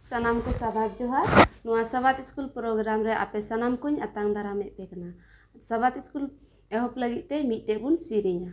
Sanam ko sabat johar nuwa sabat school program re ape sanam kuñ atang daramit pe kana. Sabat school ehop lagi te mite bun sirinya.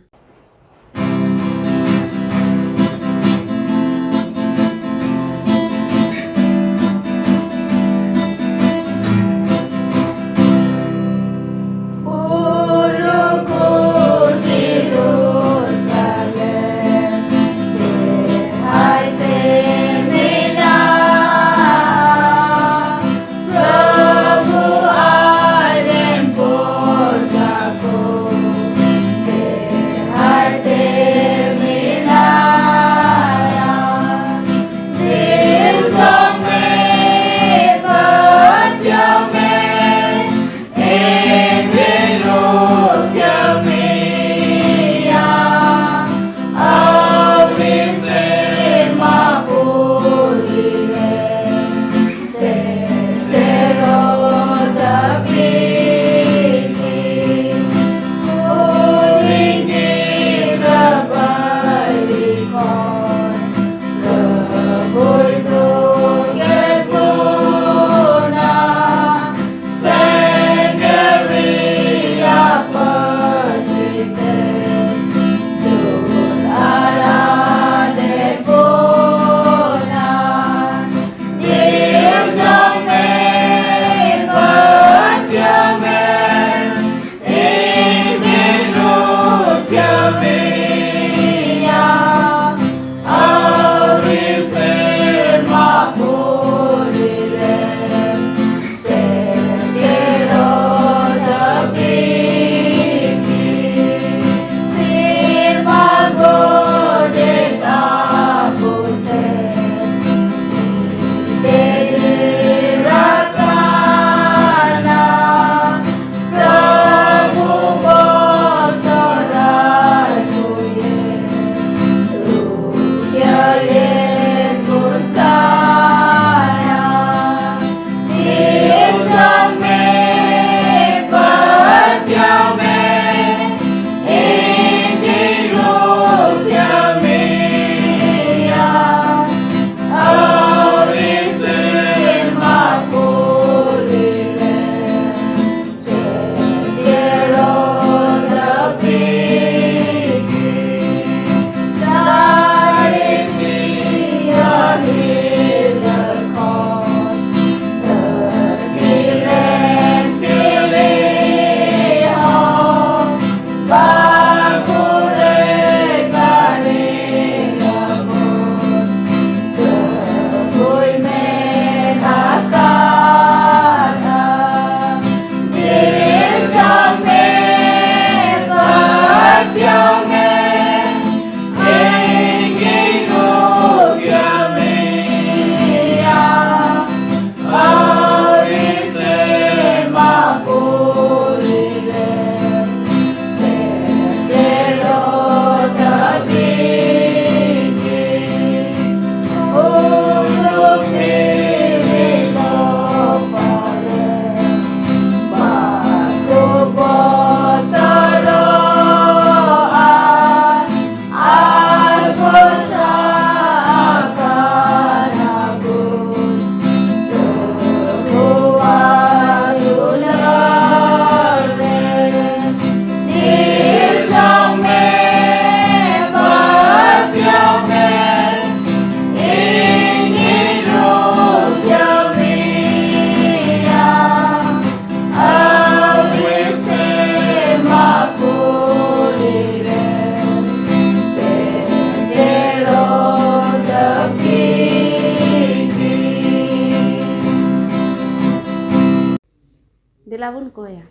Dilabun koya.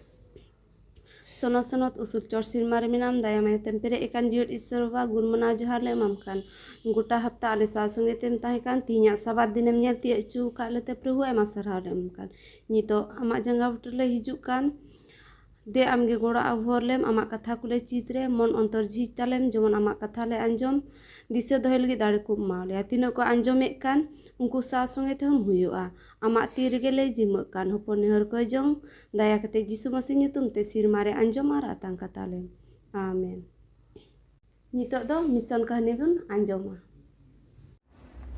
Sonot usul chor sirmar minam daya mai tempere ikan jiut isserwa gun mena johar le mamkan. Guta hafta ale sa sungai tem tahikan tinya sabat dinem nyel ti chu ka le te prehu ema sarha le mamkan. Nito amak jangga le hijuk kan de amge gora avhor lem amak katha kule chitre mon ontor jhij talem jemon amak katha le anjom dise dohe lagi dare ku maule tino ko anjomek kan unku sa songe te hum huyoa amak ti rege le jimek kan hopon nehor ko jong daya kate Jisu Masih nyutum te sirmare anjom ar atang kata lem. Amen. Nitok do mission kahani bun anjoma.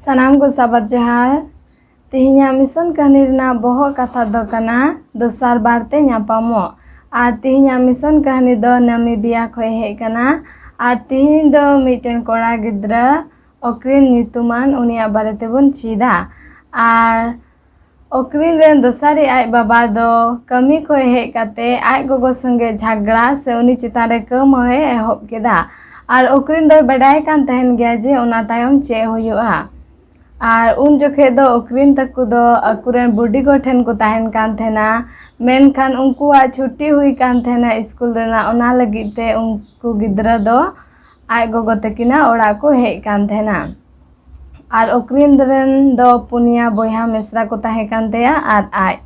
Sanam ko sabat johar. तिहिᱧाᱜ mission कहानी रᱮᱱᱟᱜ ᱵᱚᱦᱚᱜ ᱠᱟᱛᱷᱟ ᱫᱚ ᱠᱟᱱᱟ ᱫᱚᱥᱟᱨ ᱵᱟᱨᱛᱮ ᱧᱟᱯᱟᱢᱚᱜ। ᱟᱨ ᱛᱤᱦᱤᱧᱟᱜ ᱢᱤᱥᱚᱱ ᱠᱟᱹᱦᱱᱤ ᱫᱚ नामिबिया ᱠᱷᱚᱡ ᱦᱮᱡ ᱠᱟᱱᱟ। ᱟᱨ ᱛᱤᱦᱤᱧ ᱫᱚ ᱢᱤᱫᱴᱮᱱ ᱠᱚᱲᱟ ᱜᱤᱫᱽᱨᱟᱹ ᱚᱠᱨᱤᱱ ᱧᱩᱛᱩᱢᱟᱱ ᱩᱱᱤᱭᱟᱜ ᱵᱟᱨᱮ ᱛᱮᱵᱚᱱ ᱪᱮᱫᱟ। ᱟᱨ ᱚᱠᱨᱤᱱ ᱨᱮᱱ ᱫᱚᱥᱟᱨᱤᱡ ᱟᱡ ᱵᱟᱵा ᱫᱚ ᱠᱟᱹᱢᱤ ᱠᱷᱚᱡ ᱦᱮᱡ ᱠᱟᱛᱮ ᱟᱡ ᱜᱚᱜᱚ ᱥᱚᱸᱜᱮ ᱡᱷᱟᱜᱽᱲᱟ ᱥᱮ ᱩᱱᱤ ᱪᱮᱛᱟन ᱨᱮ ᱠᱟᱹᱢᱦᱚᱸᱭ ᱮᱦᱚᱵ ᱠᱮᱫᱟ। ᱟᱨ ᱚᱠᱨᱤᱱ ᱫᱚᱭ ᱵᱟᱰᱟᱭ ᱠᱟᱱ ᱛᱟᱦᱮᱱ ᱜᱮᱭᱟ ᱡᱮ ᱚᱱᱟ ᱛᱟᱭᱚᱢ ᱪᱮᱫ ᱦᱩᱭᱩᱜᱼᱟ। ᱟᱨ ᱩन ᱡᱚᱠᱷᱮᱡ ᱫᱚ ᱚᱠᱨᱤᱱ ᱛᱟᱠᱚ ᱫᱚ ᱟᱠᱚᱨᱮᱱ ᱵᱩᱰᱤᱜᱚ ᱴᱷᱮᱱ ᱠᱚ ᱛᱟᱦᱮᱱ ᱠᱟᱱ ᱛᱟᱦᱮᱱᱟ। ᱢᱮᱱᱠᱷᱟन ᱩᱱᱠᱩᱣᱟᱜ ᱪᱷᱩᱴᱤ ᱦᱩᱭ ᱠᱟᱱ ᱛᱟᱦᱮᱱᱟ ᱥᱠᱩल ᱨᱮᱱᱟᱜ, ᱚᱱᱟ ᱞᱟᱹᱜᱤᱫ ᱛᱮ ᱩᱱᱠᱩ ᱜᱤᱫᱽᱨᱟᱹ ᱫᱚ ᱟᱡ ᱜᱚᱜᱚ ᱛᱟᱹᱠᱤᱱᱟᱜ ᱚᱲᱟᱜ ᱠᱚ ᱦᱮᱡ ᱠᱟᱱ ᱛᱟᱦᱮᱱᱟ। ᱟᱨ ᱚᱠᱨᱤᱱ ᱨᱮᱱ ᱫᱚ ᱯᱩᱱᱭᱟ ᱵᱚᱭᱦᱟ ᱢᱤᱥᱨᱟ ᱠᱚ ᱛᱟᱦᱮᱸ ᱠᱟᱱ ᱛᱟᱭᱟ ᱟᱨ ᱟᱡ।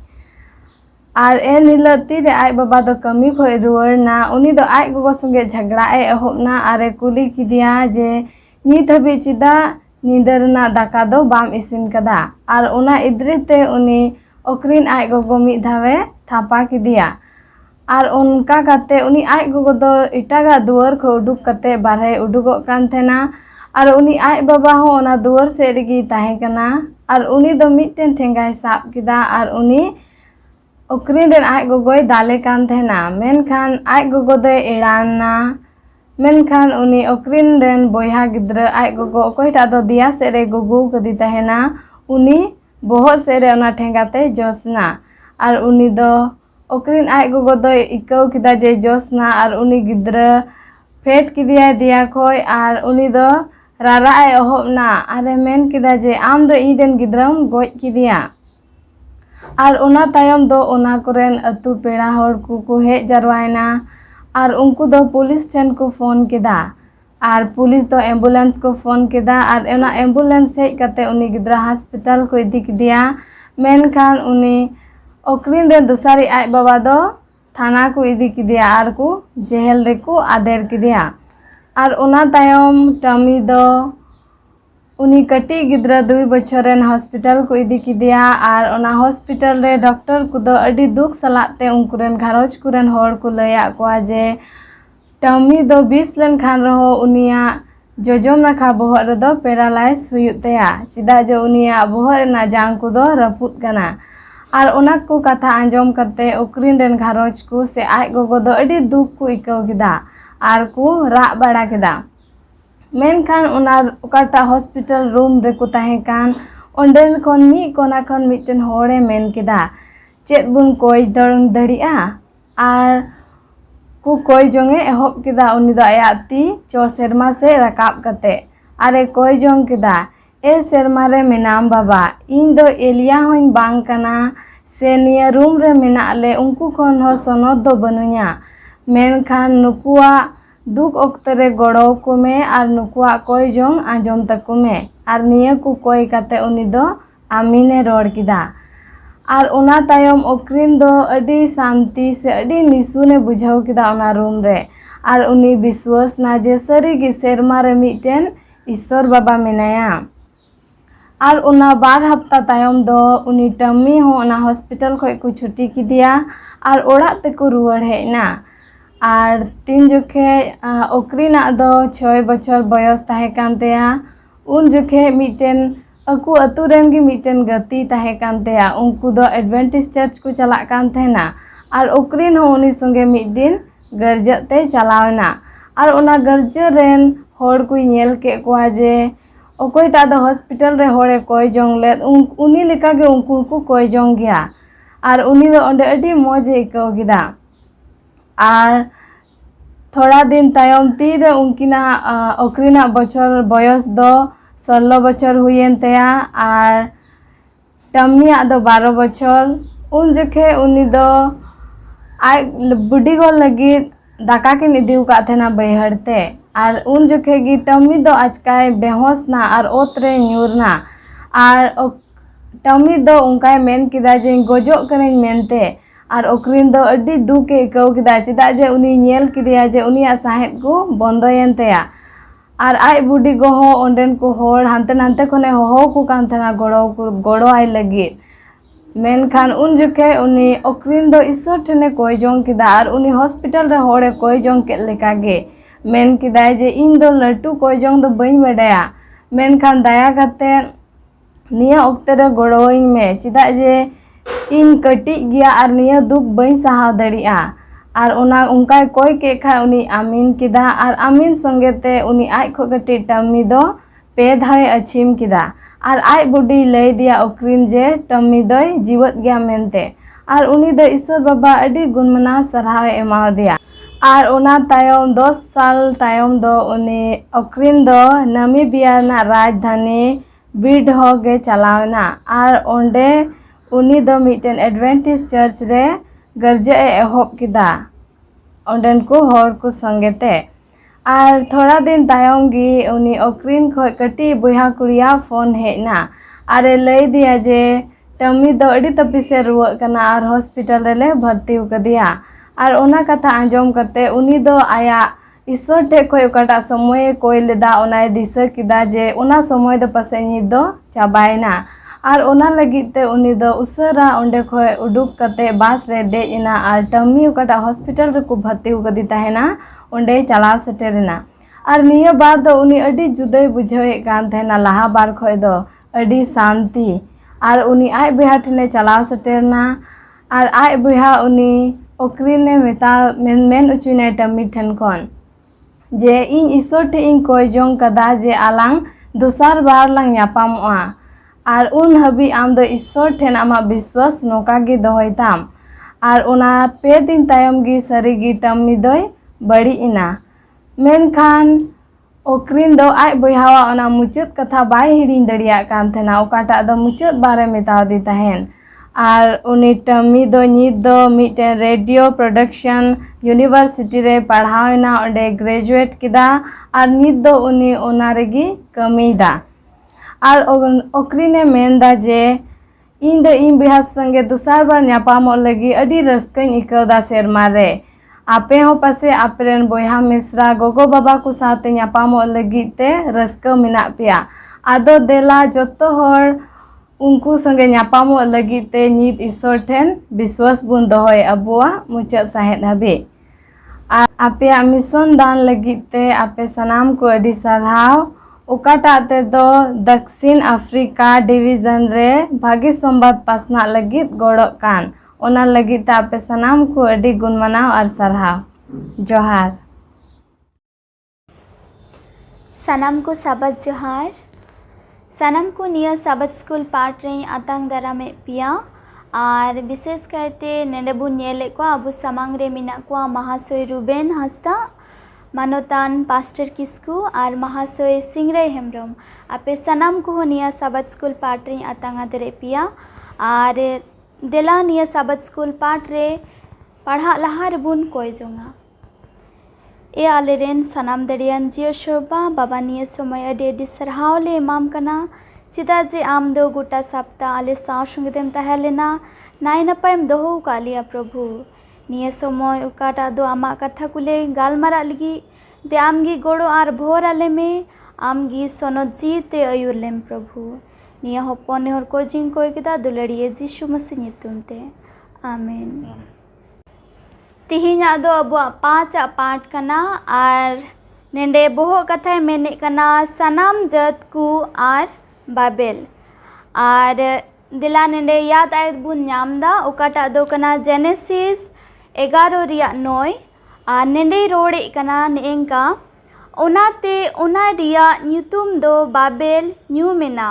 ᱟᱨ ᱮᱱᱦᱤᱞᱳᱜ ᱛᱤᱨᱮ ᱟᱡ ᱵᱟᱵᱟ ᱫᱚ ᱠᱟᱹᱢᱤ ᱠᱷᱚᱡ ᱨᱩᱣᱟᱹᱲᱱᱟ, ᱩᱱᱤ ᱫᱚ ᱟᱡ ᱜᱚᱜᱚ ᱥᱚᱸᱜᱮ ᱡᱷᱟᱜᱽᱲᱟᱜ ᱮ ᱮᱦᱚᱵᱱᱟ ᱟᱨᱮ ᱠᱩᱞᱤ ᱠᱮᱫᱮᱭᱟ ᱡᱮ ᱱᱤᱛ ᱦᱟᱹᱵᱤᱡ ᱪᱮᱫᱟᱜ ᱧᱤᱫᱟᱹ ᱨᱮᱱᱟᱜ ᱫᱟᱠᱟ ᱫᱚ ᱵᱟᱢ ᱤᱥᱤᱱ ᱠᱟᱫᱟ। ᱟᱨ ᱚᱱᱟ ᱤᱫᱨᱤ ᱛᱮ ᱩᱱᱤ ᱚᱠᱨᱤᱱ ᱟᱡ ᱜᱚᱜᱚ ᱢᱤᱫ ᱫᱷᱟᱣᱮ ᱛᱷᱟᱯᱟ ᱠᱮᱫᱮᱭᱟ। ᱟᱨ ᱚᱱᱠᱟ ᱠᱟᱛᱮ ᱩᱱᱤ ᱟᱡ ᱜᱚᱜᱚ ᱫᱚ ᱮᱴᱟᱜᱟᱜ ᱫᱩᱣᱟᱹᱨ ᱠᱷᱚᱡ ᱩᱰᱩᱠ ᱠᱟᱛᱮ ᱵᱟᱨᱦᱮ ᱩᱰᱩᱠᱚᱜ ᱠᱟᱱ ᱛᱟᱦᱮᱱᱟ। ᱟᱨ ᱩᱱᱤ ᱟᱡ ᱵᱟᱵᱟ ᱦᱚᱸ ᱚᱱᱟ ᱫᱩᱣᱟᱹᱨ ᱥᱮᱫ ᱨᱮᱜᱮ ᱛᱟᱦᱮᱸ ᱠᱟᱱᱟ। ᱟᱨ उनी दो मिट्टन ठेंगाय साब किदा और उनी ओकरिन रेन आय गोगोय दाले कान थेना। मेनखान आय गोगो दो एड़ाना। मेनखान उनी ओकरिन रेन बोयहा गिद्रा आय गोगो ओकोयटा दो दिया सेरे गोगो कदी तहेना, उनी बहुत सेरे ओना ठेंगाते जोसना। और उनी दो ओकरिन आय गोगो दो इकाव किदा जे जोसना और उनी गिद्रा फेट किदिया दिया खोय और उनी दो रारा आय ओहबना आरे मेन किदा जे आम दो इदेन गिद्राम गोज किदिया। और ओना तायम दो ओना कोरेन अतु पेड़ा होड़ को हेज जरवायना। और उनको दो पुलिस ठेन को फोन किदा। और पुलिस दो एम्बुलेंस को फोन किदा। और ओना एम्बुलेंस हेज कते उनी गिद्रा हॉस्पिटल को इदी किदिया। मेनखान उनी ओकरिन रे दुसारी आय बाबा दो थाना को इदी किदिया और को जेल रे को आदेर किदिया। और ओना तायम टमी दो उनी कटी गिद्रा 2 बछरेन हॉस्पिटल को इदी किदिया। और ओना हॉस्पिटल रे डॉक्टर को दो अडी दुख सलाते उनकुरेन घारोज कुरेन होड़ को लया कोआ जे टमी दो 20 लेन खान रहो उनिया जोजोम नाखा बोहर रे दो पैरालाइज हुयुत तया, चिदा जे उनिया बोहर ना जांग को दो रपुत कना। और ओना को कथा आंजोम करते ओकरिन रेन घारोज को से आय गोगो दो अडी दुख को इकाव किदा और को राग बाड़ा किदा। मेनखान ओना ओकाटा हॉस्पिटल रूम रे को ताहें कान ओंडेन कोन मी कोना कोन मिटन होड़े मेन किदा चेत बुन कोय दड़िया। और को कोय जोंगे एहब किदा उनी दो आया ती 4 सेरमा से रकाब कते आरे कोय जोंग किदा ए सेरमा रे मेनाम बाबा इन दो एलिया होइन बांग कना से निया रूम रे मेना ले उनको कोन हो सनद दो बनुया। मेनखान नुकुआ दुख ओक्तरे गड़ो को में और नुकुआ कोय जोंग आंजोम तको में और निया को कोय कते उनी दो आमीने रोड किदा। और ओना तायम ओकरिन दो अडी शांति से अडी निसुने बुझाव किदा ओना रूम रे। और उनी विश्वास ना जे सरी गी सेरमा रे मिटेन ईश्वर बाबा मेनाया। और ओना 2 हफ्ता तायम दो उनी टमी हो ओना हॉस्पिटल खोय को छुट्टी किदिया और ओड़ा तेको रुवाड़ हेना। और 3 जोखे ओकरिना दो 6 बछर बयस ताहे कान तया। उन जोखे मिटेन अकु अतु रेन गी मिटेन गति ताहे कान तया, उनको दो एडवेंटिस चर्च को चला कान थेना। और ओकरिन हो उनी संगे मिट दिन गर्जते चलावना। और ओना गर्ज रेन होड़ को नेल के कोआ जे ओकोयटा दो हॉस्पिटल रे होड़े कोय जोंग ले उनी लेका गे उनको को कोय जोंग गया। और उनी दो ओंडे अडी मौज इकाव किदा। और थोड़ा दिन तायम तीर उनकिना ओकरिना बछर बयस दो 16 बछर हुएन तया और टमिया दो 12 बछर। उन जखे उनी दो आय बुडीगो लगी दाका किन इदिव का थेना बैहड़ते। और उन जखे गी टमी दो आजकाय बेहोश ना और ओतरे न्यूरना। और टमी दो उनकाय मेन किदा जे गोजो करें मेनते। और ओकरिन दो अडी दुख इकाव किदा चिदा जे उनी नेल किदिया जे उनिया साहेब को बंदोयन तया। और आय बुडीगो हो ओंडेन को होड़ हानते नानते कोने हो को कान थेना गड़ो आय लगी। मेनखान उन जखे उनी ओकरिन दो ईश्वर ठेने कोय जोंग किदा। और उनी हॉस्पिटल रे होड़े कोय जोंग के लेका गे मेन किदा जे इन दो लट्टू कोय जोंग दो बइन बडाया। मेनखान दाया कते निया ओक्ते रे गड़ोइं में चिदा जे इन कटिक गया और निया दुख बई सहाव दड़िया और उना उनका कोई के खा उनी आमीन किदा और आमीन संगेते उनी आज खो कटी टम्मी दो पे धावे अचीम किदा और आज बुढ़ी लय दिया ओक्रीन जे टम्मी दोय जीवत गया मेनते और उनी दो ईश्वर बाबा अडी गुणमना सराव एमाव दिया और उना तायम 10 साल तायम दो उनी ओक्रीन दो नामीबिया ना राजधानी बिरडह गे चलावना और ओंडे उनी दो मिटन एडवेंटिस्ट चर्च रे गर्जे एहब किदा ओंडन को हर को संगेते और थोड़ा दिन तायम गी उनी ओक्रीन खो कटी बुहा कुड़िया फोन हेना और लय दिया जे टमी दो अड़ी तपिसे रुआ कना और हॉस्पिटल रे भर्ती कदिया और ओना कथा आंजम कते उनी दो आया ईश्वर ठे कोई ओकाटा समय कोई लेदा ओनाय दिशा किदा जे ओना समय दो पासे नित दो चाबायना और ओना लगिते उनी दो उसरा ओंडे खोय उडुक कते बास रे देजना और टमी ओकाटा हॉस्पिटल रे को भर्ती कदी ताहेना ओंडे चला सेटेरना और निया बार दो उनी अडी जुदाई बुझावे कान थाना लाहा बार खोय दो अडी शांति और उनी आय बिहा ठने चला सेटेरना और आय बिहा उनी ओक्रीन ने मेता मेन उचुने टमी ठन कोन जे इन ईश्वर ठे इन कोय जोंग कदा जे आलांग दोसार बार लांग यापामोआ और उन हबी आम दो ईश्वर ठेन आमा विश्वास नोका गे दोहयताम और उना पे दिन तायम गी सरीगी टम्मी दोय बड़ी इना मेनखान ओक्रीन दो आय बयहावा ओना मुचाद कथा बाय हिड़िन दड़िया कान थेना ओकाटा दो मुचाद बारे मेताव दी ताहेन और उनी टम्मी दो नित दो मिटन रेडियो प्रोडक्शन यूनिवर्सिटी रे पढ़ावना ओंडे ग्रेजुएट किदा और नित दो उनी ओना रेगी कमीदा और ओक्रीने मेनदा जे इन दो इन बिहा संगे दुसार बार न्यापामो लगी अडी रस्कኝ इकवदा सेरमा रे आपे हो पासे आपेरेन बोया मिश्रा गोगो बाबा को साथे न्यापामो लगी ते रस्क मिना पिया आदो देला जतो हर उनको संगे न्यापामो लगी ते नित ईश्वर ठेन विश्वास बुन दोहय अबुआ मुचाद साहेद हबे आपे मिशन दान लगी ते आपे सनाम को अडी सरहाव ओकाटा ते दो दक्षिण अफ्रीका डिवीजन रे भागी संबाद पासना लगी गड़ो कान ओना लगी ते आपे सनाम को अडी गुणमनाव और सरहाव जोहार सनाम को साबत जोहार सनाम को निया साबत स्कूल पाठ रे आतांग दारा में पिया और विशेष कहते नेडेबु नेले को अबु समांग रे मिना को महाशय रुबेन हस्ता मानोतान पास्टर किस्कू और महाशय सिंगरे हेम्ब्रम आपे सनाम को निया साबत स्कूल पाठ रे आतांगा दरे पिया और देला निया साबत स्कूल पाठ रे पढ़ा लहा रेबुन कोय जोंगा ए आलेरेन सनाम दड़ियान जियो शोभा बाबा निया समय अडी सरहाव ले एमाम कना चिदा जे आम दो गोटा सप्ताह आले साव संगेतेम तहलेना नाय नपायम दोहो कालिया प्रभु निया समय उकाटा दो आमा कथा कुले गालमारा लगी दे आमगी गोड़ो आर भोर आले में आमगी सोनत जीते अयुर लेम प्रभु निया हपने हर को जिंग कोय किदा दुलड़िए जिसु मसीह नितुम ते आमीन तिहिना दो अब 5 पाठ कना और नेंडे बोहो कथा मेने कना सनाम जत को आर बाबेल और दिला नेंडे याद आयत बुन नामदा ओकाटा दो कना जेनेसिस 11 रिया 9 और नेंडे रोड़े कना नेंका ओनाते ओना रिया न्यूतुम दो बाबेल न्यू मेना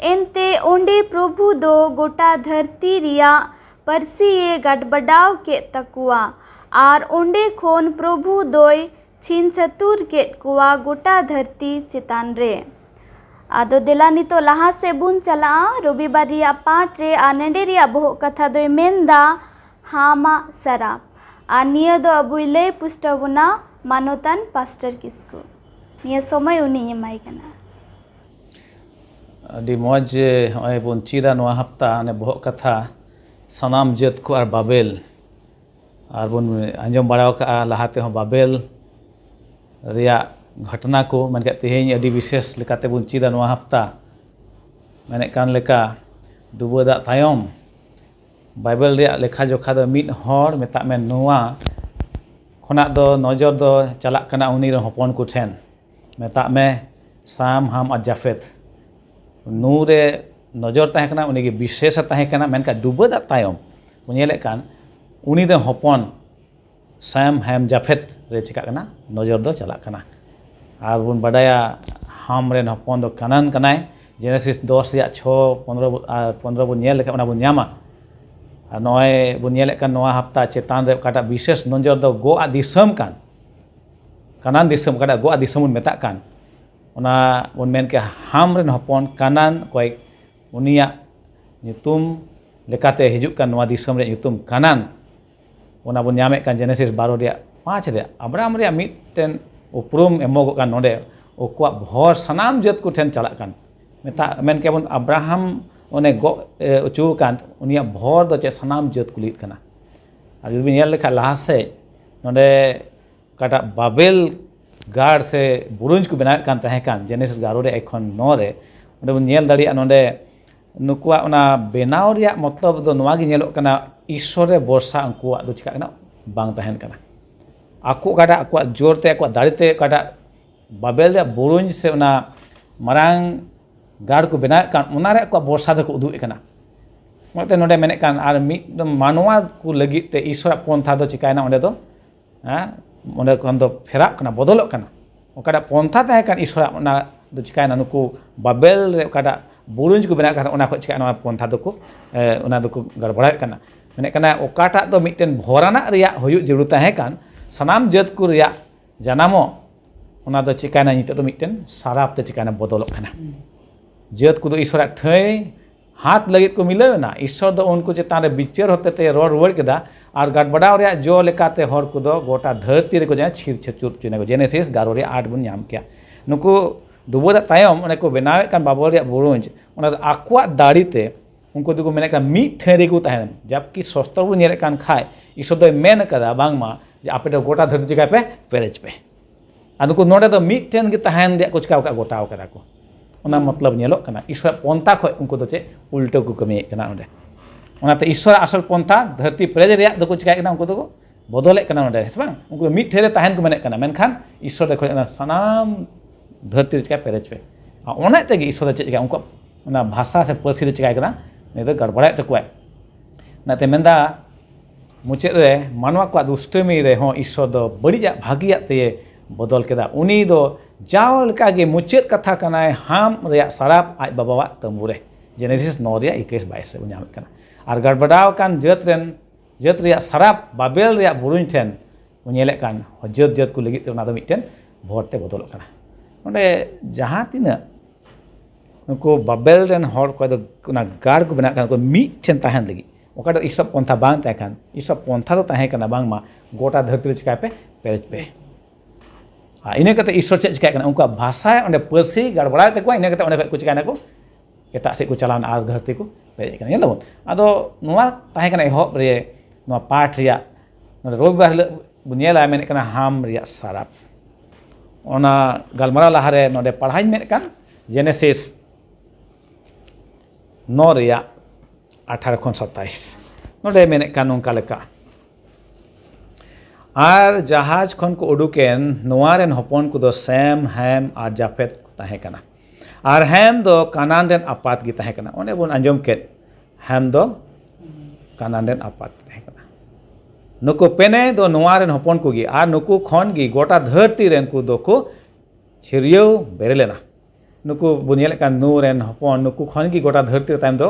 एनते ओंडे प्रभु दो गोटा धरती रिया परसिए गड़बड़ाव के तकुआ और ओंडे खोन प्रभु दोय छीन छतुर के कुआ गोटा धरती चितान रे आदो दिला नितो लहा से बुन चला रविवार रिया पाठ रे आ नेंडे रिया बोह कथा दोय मेनदा हामा सराप आ निया दो अबुय लय पुष्टबुना मानोतान पास्टर किस्कू निया समय उनी एमाय कना अडी मौज हय बुन चीदा नवा हफ्ता ने बोह कथा सनाम जत को आर बाबेल और बुन आंजम बड़ाव का लहाते हो बाबेल रिया घटना को मन के तेहें अडी विशेष लेकाते बुन चीदा नवा हफ्ता मैंने कान लेका डुबोदा तायम बाइबल रिया लेखा जोखा दो मिद हर मेता में नोआ खोना दो नजर दो चला कना उनी रे हपन को ठेन मेता में साम हाम और जाफेत नूरे nojor tahe kana uni ge bisesa tahe kana menka duba da tayom nyelek kan uni de hopon Sam Ham Japhet re chika kana nojor do chalak kana ar bun badaya ham ren hopon do kanan kanai Genesis 10 ya 6 15 bun nyel lekam na bun nyama noy bun nyelek kan noa hafta chetan re kata bises nojor do go adisam kan kanan disam kada go adisam bun metakan ona bun men ke ham ren hopon kanan koi unia nyutum lekate hijuk kan noa disam re nyutum kanan ona bun nyame kan Genesis 12 dia 5 dia Abraham ria mitten uprum emogok kan node okwa bhor sanam jat ku then chalak kan meta men ke bun Abraham one go ucu kan unia bhor do che sanam jat kulit kana ar jubi nyel lekha lahase node kata Babel gar se burunj ku bena kan tahe kan Genesis 12 re ekhon 9 re onde bun nyel dali node nukwa ona benaw ria matlab do noa gi nyelok kana Ishore borsa angkuak do chika kana bang tahen kana aku kada aku jor te aku dari te kada Babel ya burunj se ona marang gar ku bena kan onare aku borsa do ku uduk kana mate node menek kan ar mi manwa ku lagi te Ishora pontha do chika na onde do ha onde kon do ferak kana bodolok kana okada pontha tahe kan Ishora ona do chika na nuku Babel re kada burunj ku bena kana ona ko chika na pontha do ku ona do ku garbara kana menek kana okata do mitten bhorana riya huyuk jarur tahe kan sanam jat ku riya janamo ona do chikana nito do mitten sarap te chikana bodolok kana jat ku do Ishora thai hat lagit ko milawna Ishor do unku chetan re bichar hote te ror ruwar keda ar gadbadaw riya jo lekate hor ku do gota dharti re ko jana chir chachur chune ko Genesis 12 re 8 bun nyam kya nuku duboda tayom one ko benawe kan Babel riya burunj ona akwa dari te उनको दुको मेने का meet ठेरे को ताहे जबकि सस्तर बु नेरे कान खाए इसो दो main कदा बांगमा जे आपे दो गोटा धरती जगह पे पेरेज पे अदुको नोडे दो मीट ठेन के ताहेन दे कुछ का गोटाव कदा को ओना मतलब नेलोक कना ईश्वर पंथा खो उनको दो चे उल्टो को कमी कना ओंडे ओनाते ईश्वर असल पंथा धरती पेरेज रे दो कुछ का उनको दो बदले कना ओंडे है बांग उनको मीट ठेरे ताहेन को मेने कना मेनखान ईश्वर देखो सनाम धरती जगह पेरेज पे ओना तेगे ईश्वर चे उनको ओना भाषा से परसी दे चिका कना itu garbara tekuai. Nate menda mucet re manwa kwa dustami re ho Ishor do badija bhagiya te bodol keda. Uni do jawal kage mucet katha kanai ham reya sarap aj babawa tambure. Genesis 9 reya 21-22 unyam kana. Ar garbadaw kan jat reya sarap Babel reya burunj ten unyelek kan jat ku legit te ona do mitten bhorte bodolok kana. Onde jaha tina उनको Babel rain हर को ना गार को बना को meet ठेन ताहन लगी ओका दो ईश्वर पंथा बांग ताहन ईश्वर पंथा तो ताहे कना बांग मा गोटा धरती चिका पे पेरेज पे इने कते ईश्वर से चिका कना उनका भाषा ओंडे परसी गड़बड़ा ते को इने कते ओंडे को चिका ना को एटा से को चलान आर धरती को पेरेज कना येलो आदो नोवा ताहे कना एहब रे नोवा पाठ रिया रविवार बुनियाला मेने कना हाम रिया साराप ओना गलमरा लहारे नोडे पढ़ाई मेने कान genesis 9 reya 18 kon 27 node menek kan ongka leka ar jahaj khon ko uduken noaren hopon ko do Sam Ham ar Japhet tahe kana ar Ham do Kanan ren apat gi tahe kana one bon anjom ket Ham do Kanan ren apat tahe kana nuku pene do noaren hopon ko gi ar nuku khon gi gota dharti ren ko do ko chiriyo berelena नुकु बुनियल का नूर N हपन नुकु खन की गोटा धरती time दो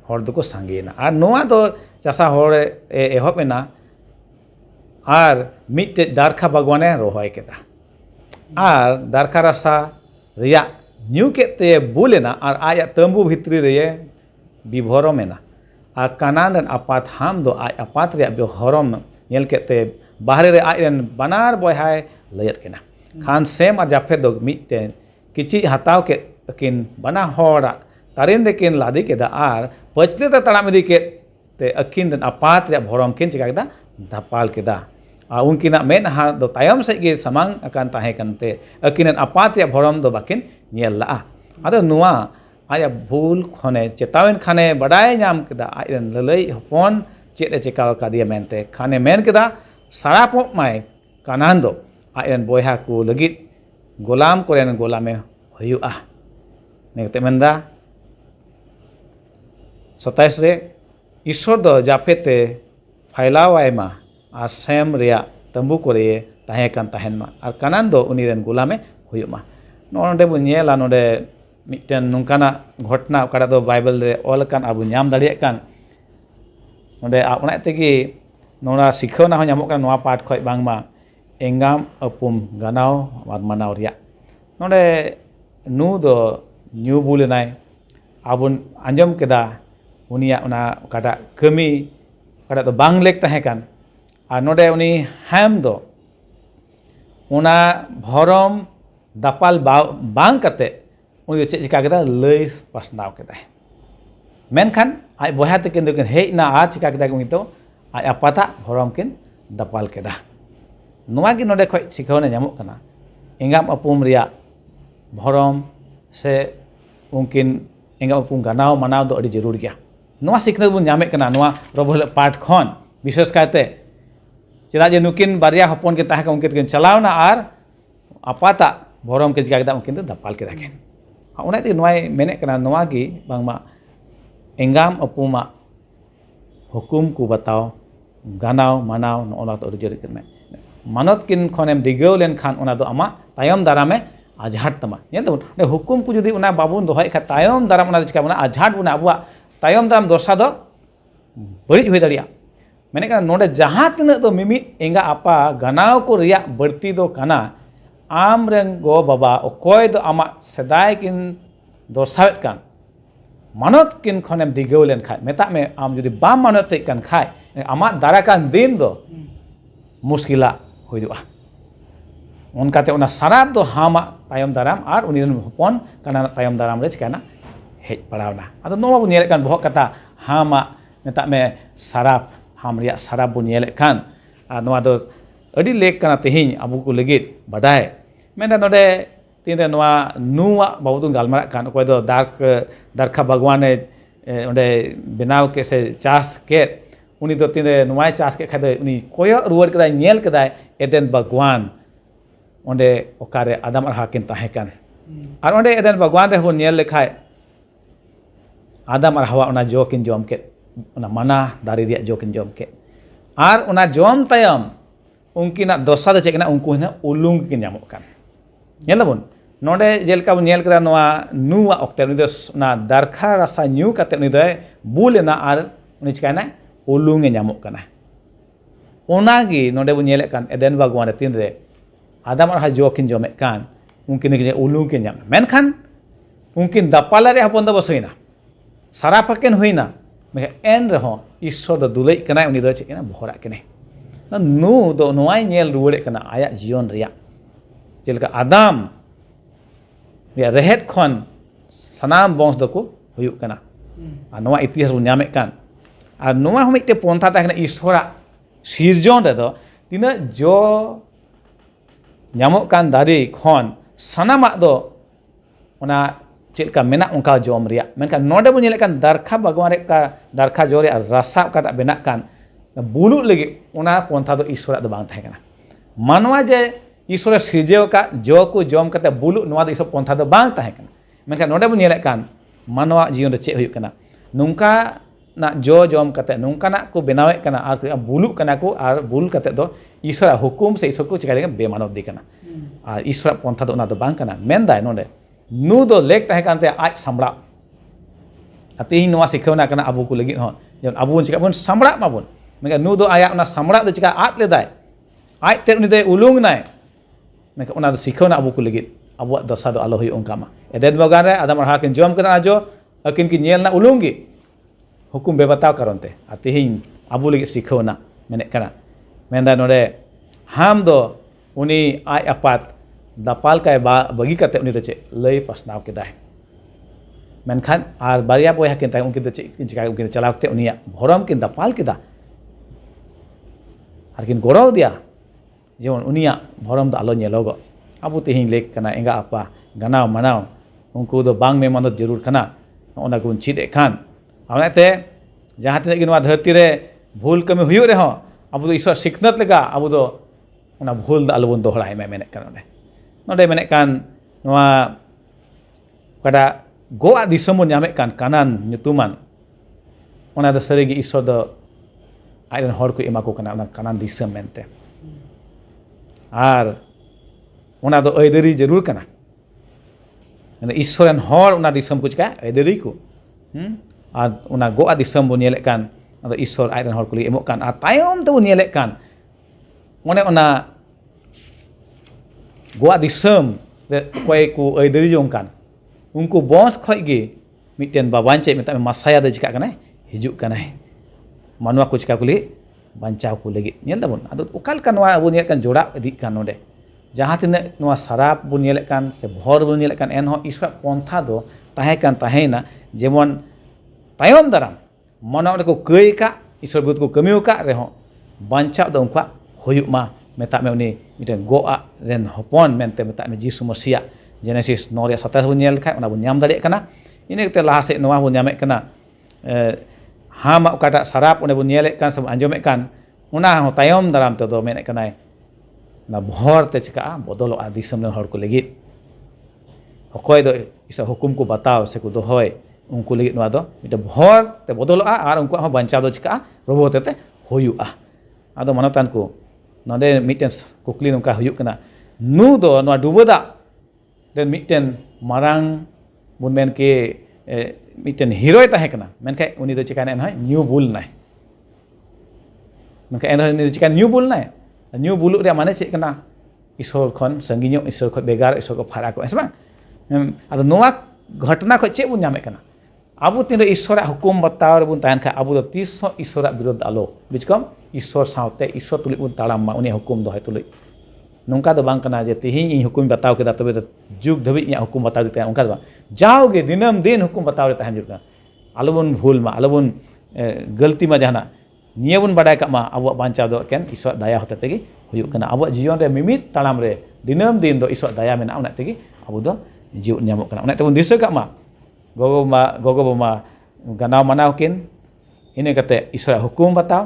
हर दुको सांगेना are नोआ दो चासा हर एहबेना are मिट दारखा बागवाने रोहय केदा are दारखा रसा रिया न्यू केते बुलेना आर आया तंबू भितरी रे बिभरमेना आर कानान रन आपात हाम दो आय आपात रिया बिहरम नेल केते बाहरे रे आय रन बनार बयहाय लयत केना खान सेम आर जाफे दो मिट किची हताव के किन बना होड़ा तारिन रे किन लादी के दा आर पचले ता तड़ाम दी के ते अकिन दन अपात रे भरम किन चिका के दा धपाल के दा आ उनकिना मेन हा दो तायम से गे समांग अकान ताहे कनते अकिन अपात रे भरम दो बाकिन नेल ला आदो नुआ आया भूल खने चेतावन खाने बडाय नाम के दा आयन ललई हपन चेत चिका का दिया मेनते खाने मेन के दा सारापो माय कानान दो आयन बोयहा को लगित गोलाम कोरेन गोलामे हुआ नेते मेंदा 27 रे ईश्वर दो जाफेते फैलावाय मा और सेम रिया तंबू करे ताहेकान ताहेन मा और कानान दो उनी रेन गुलामे हुयुग मा नोंडे बो नेला नोंडे मिटन नोंकाना घटना ओकाडा दो बाइबल रे ऑलकान आबो ᱧᱟᱢ दाड़ियाग कान नोंडे आपना तेगी नोना शिखावना हो ᱧᱟᱢᱚᱜ ᱠᱟᱱᱟ ᱱᱚᱣᱟ पाठ खय बांगमा एंगाम अपुम गानाव और मानाव रिया नोंडे नु दो न्यू बुलेनाय आबुन आंजम केदा उनिया उना ओकाटा कमी ओकाटा दो बांग लेक ताहेकान और नोंडे उनी हैम दो उना भरम दापाल बांग कते उनी चेक चिका केदा लय पासनाव केदा मेनखान आज बहा तकिन दो हेजना आर चिका केदा उनी तो आज आपाता भरम किन दापाल केदा नोवा गी नोंडे खय शिखावना ᱧᱟᱢᱚᱜ ᱠᱟᱱᱟ एंगाम अपुम रिया भरम से उनकिन एंगाम अपुम गानाव मानाव दो अड़ी जरूर गया नोवा सिखना बुन ᱧᱟᱢᱮᱜ ᱠᱟᱱᱟ नोवा रबल पाठ खन विशेष कायते चेदा जे नुकिन बारिया हपन के ताहे उनकिन किन चलावना आर आपाता भरम के चिका केदा उनकिन दापाल केदा किन ओनाते नोवाय मेने कना नोवा गी बांगमा एंगाम अपुमा हुकुम को बताओ गानाव मानाव नोना तो अड़ी जरूर किन मानत किन खनेम दिगव लेन खान ओना दो आमा तायम दारामे आझाट तमा नेल तबन ने हुकुम को जुदी ओना बाबुन दोहय खा तायम दाराम ओना चिका बना आझाट बना अबुआ तायम दाराम दर्शा दो बड़ी हुई दाड़िया मेने कना नोडे जहां तिना दो मिमित एंगा आपा गानाव को रिया बढ़ती दो काना आम रेन गो बाबा ओकोय दो आमा सदाय किन दर्शावेत कान मानत किन खनेम दिगव लेन खा मेता में आम जुदी बाम मानत कान खाय आमा दारा कान दिन दो मुश्किला हुआ उनकाते उना साराप दो हामा तायम दाराम और उनी हपन काना तायम दाराम रे चिकाना हेज पड़ावना आदो नोवा बु नेले कान बहक कथा हामा मेता में साराप हाम रिया साराप बु नेले कान आ नोवा दो अडी लेक काना तेहिं अबु को लगित बडाय मेना नोडे तीन नोवा नुवा बाबू गालमारा कान कोय दो दारखा भगवान ओंडे बनाव के से चास के उनी दो तीन नोवाय चास के खादे उनी कोय रुवर कदाय नेल कदाय एदेन भगवान ओंडे ओकारे आदम और हाकिन ताहे कान और ओंडे एदेन भगवान रे हो नेल लेखाय आदम और हवा ओना जो किन जम के ओना माना दारी रिया जो किन जम के और ओना जम तायम उनकिना दशा दो चेकना उनको ना उलुंग किन ᱧᱟᱢᱚᱜ कान नेलबन नोडे जेलका बन नेल करा नोवा नुवा ओक्ते उनी दो ना दारखा रसा न्यू काते उनी दो बुलेना और उनी चिकाना उलुंग ᱧᱟᱢᱚᱜ काना ओनागी नोडे बन नेले कान एदेन भगवान तीन रे आदम और जो किन जमे कान उनकिन के उलुंग किन ᱧᱟᱢ मेनखान उनकिन दापाला रे हपन दो बसइना सारा फकेन हुइना मे एन रहो ईश्वर दो दुलै कना उनी दो चिकना भरा कने नु दो नोवाय नेल रुवड़े कना आया जीवन रिया जेलका आदम रिया रेहेत खन सनाम वंश दो को हुयुग कना आ नोवा इतिहास बन ᱧᱟᱢᱮᱜ कान और नोवा हम मिट्टे पंथा ताकना ईश्वरा सिरजन रे दो तिना जो ᱧᱟᱢᱚᱜ कान दारी खन सनामा दो ओना चेलका मेना उनका जम रिया मेनका नोडे बन नेले कान दारखा भगवान रे का दारखा जोरे और रसा काटा बेना कान बुलु लगी ओना पंथा दो ईश्वरा दो बांग थाहे काना मानवा जे ईश्वर सिरजेव का जो को जम कते बुलु नोवा दो ईश्वर पंथा दो बांग थाहे काना मेनका नोडे बन नेले कान मानवा जीवन रे चे हुयुग काना नुंका ना जो जम कते नुंकाना को बनावे काना और बुलु काना को और बुल कते दो ईश्वर हुकुम से ईश्वर को चिका देगा बेमानव दी काना और ईश्वर पंथा दो ना दो बांग काना मेन दाय नोडे नु दो लेक ताहे कानते आज सामड़ा अतिही नोवा सिखावना काना अबु को लगी हो जन अबु चिका बन सामड़ा माबन मेका नु दो आया ना सामड़ा दो चिका आट लेदाय आज ते उनी दे उलुंग नाय मेका ओना दो सिखावना अबु को लगी अबु दशा दो आलो हुई उनका मा एदेन बगान रे आदम और हाकिन जम कना जो अकिन की नेल ना उलुंगी हुकुम बेबताव कारणते अतिही अबु लगी सिखावना मेने कना मेंदा नोडे हाम दो उनी आय अपात दापाल काय बगी कते उनी दो चे लय पासनाव केदाय मेनखान आर बारिया बया किन ताय उनकिन दो चे चिका उनकिन चलावते उनिया भरम किन दापाल केदा आर किन गड़ाव दिया जेमन उनिया भरम दो आलो नेलोगो अबु तेहिं लेक कना एंगा आपा गानाव मानाव उनको दो बांग में मदद जरूर कना ओना गुन चिद खान ओनाते जहां तिना कि नोवा धरती रे भूल कमी हुयुग रे हो अबु दो ईश्वर सिखनत लगा अबु दो ओना भूल द आलो बन दोहराय मे मेने कान नोडे मेने कान नोवा कदा गोआ दिसम बन ᱧᱟᱢᱮᱜ कान कानान ᱧᱩᱛᱩᱢᱟन ᱚᱱᱟ ᱫᱚ ᱥᱟᱹᱨᱤᱜᱮ ᱤᱥᱥᱚᱨ ᱫᱚ ᱟᱡ ᱨᱮᱱ ᱦᱚᱲ ᱠᱚ ᱮᱢᱟ ᱠᱚ ᱠᱟᱱᱟ ᱚᱱᱟ ᱠᱟᱱᱟᱱ ᱫᱤᱥᱚᱢ ᱢᱮᱱᱛᱮ ᱟᱨ ᱚᱱᱟ ᱫᱚ ᱟᱹᱭᱫᱟᱹᱨᱤ ᱡᱟᱹᱨᱩᱲ ᱠᱟᱱᱟ ᱤᱥᱥᱚᱨ ᱨᱮᱱ ᱦᱚᱲ ᱚᱱᱟ ᱫᱤᱥᱚᱢ ᱠᱚ ᱪᱤᱠᱟ ᱟᱹᱭᱫᱟᱹᱨᱤ ᱠᱚ ᱟᱨ ᱚᱱᱟ ᱜᱚᱜᱼᱟ ᱫᱤᱥᱚᱢ ᱵᱚᱱ ᱧᱮᱞᱮᱫ ᱠᱟᱱ ᱟᱫᱚ ᱤᱥᱥᱚᱨ ᱟᱡ ᱨᱮᱱ ᱦᱚᱲ ᱠᱚ ᱮᱢᱚᱜ ᱠᱟᱱ ᱟᱨ ᱛᱟᱭᱚᱢ ᱛᱮᱵᱚᱱ ᱧᱮᱞᱮᱫ ᱠᱟᱱ ᱚᱱᱮ ᱚᱱᱟ ᱜᱚᱣᱟ ᱫᱤᱥᱚᱢ ᱨᱮ ᱚᱠᱚᱭ ᱠᱚ ᱟᱹᱭᱫᱟᱹᱨᱤ ᱡᱚᱝ ᱠᱟᱱ उनको बंश खज गे मिट्टन बाबान चेक मेता मसाया दे चिका कनाय हिजुग कनाय मानवा को चिका को लगे बांचाव को लगे नेल दाबन आदो ओकाल का नवा अबो नेल कान जोड़ा इदी कान नोडे जहां तिने नवा सराप बो नेल कान से भर बो नेल कान एन हो ईश्वर पंथा दो ताहे कान ताहेना जेमन तायम दाराम मानवा को कई का ईश्वर बुत को कमियो का रेहो बांचाव दो उनका होयुग मा मेता में उनी मिट्टन गोआ रेन हपन मेनते मेता में जीसु मसीहा जेनेसिस 9:27 बन नेल खाय ओना बन नाम दाड़े कना इने कते लाहा से नवा बन नामे कना हाम ओकाटा सराप ओने बन नेले कान सब आंजोमे कान ओना हो तायम दाराम ते दो मेने कनाय ना भर ते चिका बदलोआ दिसम हर को लगित अकय दो इसा हुकुम को बताओ से को दोहय उनको लगित नवा दो मिटे भर ते बदलोआ आर उनको हो बंचा दो चिका रोबो ते होयुआ आदो मानतान को नोडे मिटेन कुकली नोका हुयुक कना नु दो नवा डुबोदा dan miten marang bun men ke miten hero tahe kana men kai uni do chikane enhai new bull nai men kai enhai ni do chikane new bull nai new bull ria mane chek kana ishor khon sanginyo ishor khon begar ishor ko phara ko esbang ado noa घटना ko chek bun nyame kana abu tin do ishora hukum bataw bun tahan kha abu do tiso ishora birod alo bijkom ishor saute ishor tulik bun talam ma uni hukum do hai tulik नौका दो बांग कना जे तिहिं इन हुकुम बताव केदा तबे जुग धबि इन हुकुम बताव दिते उनका दो जाओगे दिनम दिन हुकुम बताव रे तहन जुका आलोबन भूल मा आलोबन गलती मा जहाना निये बन बाडाय का मा अब बांचाव दो केन ईश्वर दया होते तेगी हुयुक कना अब जीवन रे मिमित तालाम रे दिनम दिन दो ईश्वर दया मेना उना तेगी अब दो जीव न्यामो कना उना तेबन दिसो का मा गोगो मा गनाव मनाव किन इने कते ईश्वर हुकुम बताव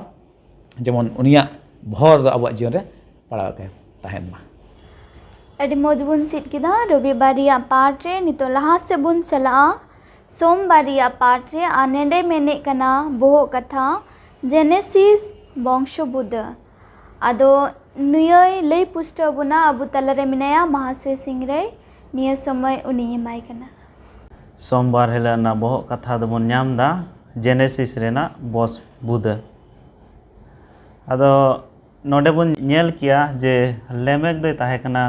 जेमन उनिया भर दो अब जीवन रे पड़ाव के अड़ी मौज बुन चीज किदा रविवारिया पाठ रे नितो लहा से बुन चला सोमवारिया पाठ रे आनेडे मेने कना बोहो कथा जेनेसिस वंश बुद्ध आदो नुयय लई पुष्ट बुना अबु तलरे मिनाया महाश्वे सिंह रे निय समय उनी माय कना सोमवार हेला ना बोहो कथा दो बुन ᱧᱟᱢ दा जेनेसिस रेना बॉस बुद्ध आदो नोडे बुन नेल किया जे लेमेक दो ताहे कना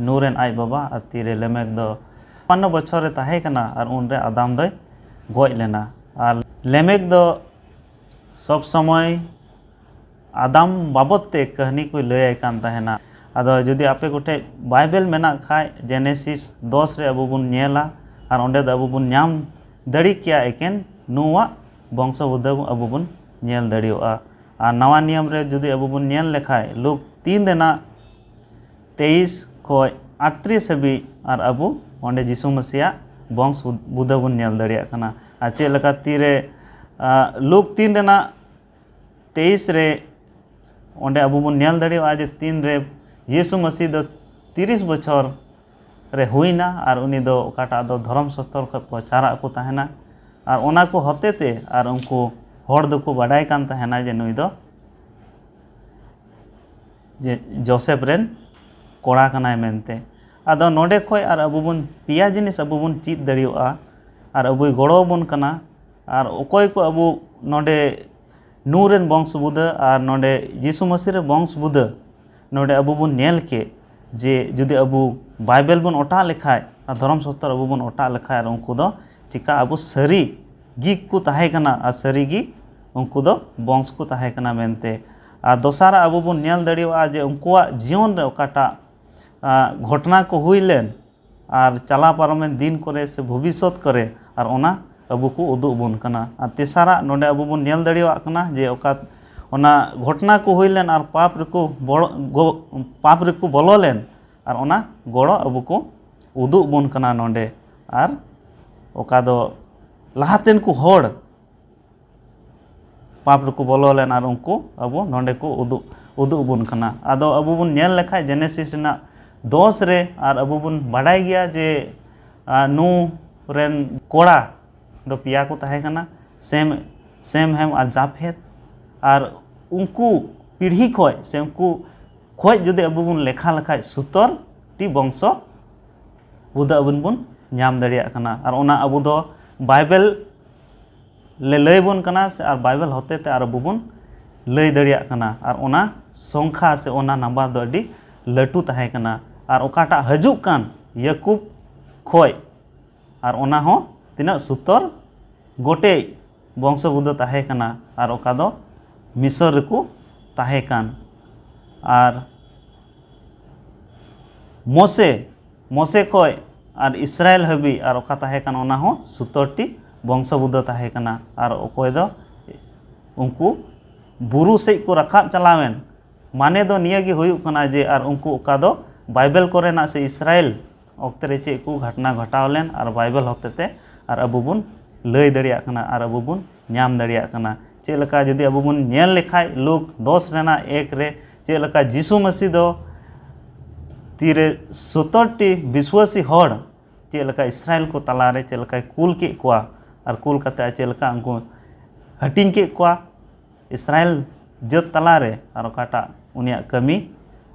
नूरेन आई बाबा अतीरे लेमेक दो 55 बछर रे ताहे कना और उनरे आदाम दो गoj लेना और लेमेक दो सब समय आदाम बाबत ते कहानी को लय कान ताहेना आदो जदि आपे गोटे बाइबल मेना खाय जेनेसिस 10 रे अबु बुन नेला और ओंडे दो अबु बुन ᱧᱟᱢ दड़ी किया एकेन नुवा वंश बुद्ध अबु बुन नेल दड़ियोआ और नवा नियम रे जुदी अबु बुन नेल लेखाय लुक 3 रेना 23 खय 38 हबी और अबु ओंडे जीसु मसीहा वंश बुद्ध बुन नेल दड़िया कना आ चे लका तीरे लुक 3 रेना 23 रे ओंडे अबु बुन नेल दड़िया जे 3 रे यीशु मसीह दो 30 बछर रे हुईना और उनी दो ओकाटा दो धर्म शास्त्र ख प्रचारा को ताहेना और ओना को होतेते और उनको हर दो को बाडाय कान ताहेना जे नुई दो जे जोसेफ रेन कोड़ा कनाय मेनते आदो नोडे खोय और अबु बुन पिया जिनिस अबु बुन चीत दड़ियोआ और अबु गड़ो बुन कना और ओकोय को अबु नोडे नूरेन वंश बुद्ध और नोडे यीशु मसीह रे वंश बुद्ध नोडे अबु बुन नेल के जे जुदी अबु बाइबल बुन ओटा लेखाय और धर्म शास्त्र अबु बुन ओटा लेखाय और उनको दो चिका अबु सरी गी को ताहे कना और सरी गी उनको दो वंश को ताहे कना मेनते और दोसारा अबु बुन नेल दड़ियोआ जे उनकुआ जीवन रे ओकाटा घटना को हुई लेन और चला पारमेन दिन करे से भविष्यत करे और ओना अबु को उदुग बुन कना और तेसारा नोडे अबु बुन नेल दड़ियोआ कना जे ओका ओना घटना को हुई लेन और पाप रे को बोलो लेन और ओना गड़ो अबु को उदुग बुन कना नोडे और ओका दो लाहातेन को होड़ पाप रे को बोलो लेन और उनको अबु नोडे को उदुग बुन कना आदो अबु बुन नेल लेखाय जेनेसिस रेना 10 रे और अबु बुन बाडाय गया जे नू रेन कोड़ा दो पिया को ताहे कना सेम सेम हेम और जाफेद और उनको पीढ़ी खोय से उनको खोय जुदे अब बुन लेखा लेखाय 17 टी वंश बुदा अबन बुन नाम दड़िया कना और ओना अबु दो बाइबल ले लय बुन कना से और बाइबल होते ते और अबु बुन लय दड़िया कना और ओना संख्या से ओना नंबर दो अडी लटू तहे कना और ओकाटा हजु कान याकूब खोय और ओना हो तिना 17 गोटे वंश बुदा तहे कना और ओका दो मिसर रेको तहे कान और मोसे खोय और इसराइल हबी और ओका तहे कान ओना हो 17 टी वंश बुदा तहे कना और ओकोय दो उनको बुरु से को रखाब चलावेन माने दो निया गे हुयुग कना जे और उनको ओका दो बाइबल कोरेना से इसराइल ओक्ते रे चे को घटना घटावलेन और बाइबल होतेते और अबु बुन लय दड़िया कना और अबु बुन नाम दड़िया कना चे लका जदि अबु बुन नेल लेखाय लुक 10 रेना 1 रे चे लका जीसु मसीह दो तीरे 17 टी विश्वासी होड़ चे लका इसराइल को तलारे चे लका कुल के कोआ और कुल कते चे लका उनको हटिंग के कोआ इसराइल जत तलारे और ओकाटा उनिया कमी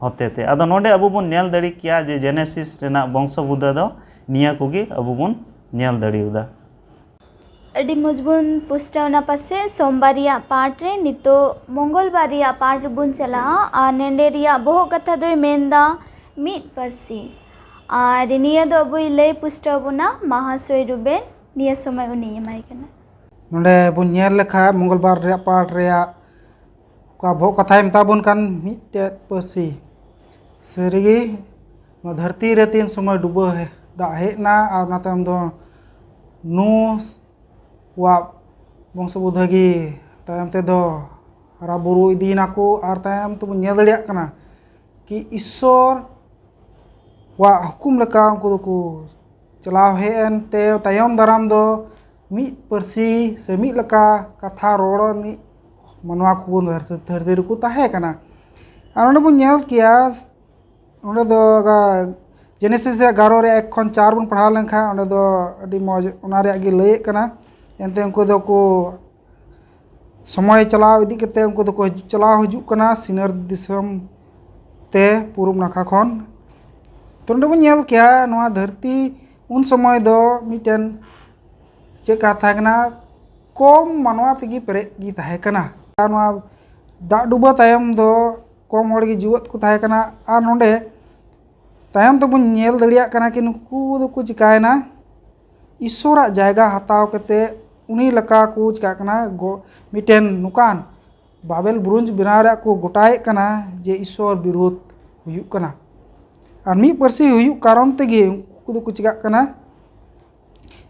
होते थे अदो नोडे अबु बुन नेल दड़ी किया जे जेनेसिस रेना वंश बुदा दो निया कोगी अबु बुन नेल दड़िउदा अडी मजबून पुस्टावना पासे सोमवार पाठ रे नितो मंगलवार पाठ बुन चला और नेंडे रिया बहु कथा दो मेनदा मीट परसी और निया दो अबुई लय पुस्टावना महासोय रुबेन निया समय उनी एमाय कना नोडे बुन नेल लेखा मंगलवार रे पाठ रे का बहु कथा मता बुन कान मीटे परसी सरिगी धरती रे 3 समय डुबो है दा हेना और नातम दो नू वा वंश बुधगी तायम ते दो हरा बुरु इदीना को और तायम तो नेल दड़िया कना कि ईश्वर वा हुकुम लका उनको को चलाव हेन ते तायम दाराम दो मी परसी से मी लका कथा रोड़नी मनवा को धरती को ताहे कना और ओंडे बुन नेल किया ओंडे दो जेनेसिस 11 रे 1 खन 4 बुन पढ़ाव लेखा ओंडे दो अडी मौज ओना रे गे लय कना एनते उनको दो को समय चलाव इदी कते उनको दो को चलाव हजु कना सिनर दिसम ते पूरब नाखा खन तो ओंडे बुन नेल किया नवा धरती उन समय दो मिटेन चे कथा कना कम मानवा तगी पेरे गी ताहे कना नवा दा डुबा तायम दो कम होड़ गी जीवत को ताहे कना और नोंडे तायम तो बुन नेल दड़िया कना कि नुकु दो को चिकायना ईश्वरा जायगा हताव कते उनी लका को चिका कना गो मिटेन नुकान बाबेल ब्रुंज बिनाव रे को गोटाए कना जे ईश्वर विरोध हुयुग कना और मी परसी हुयुग कारण तेगे उनको दो को चिका कना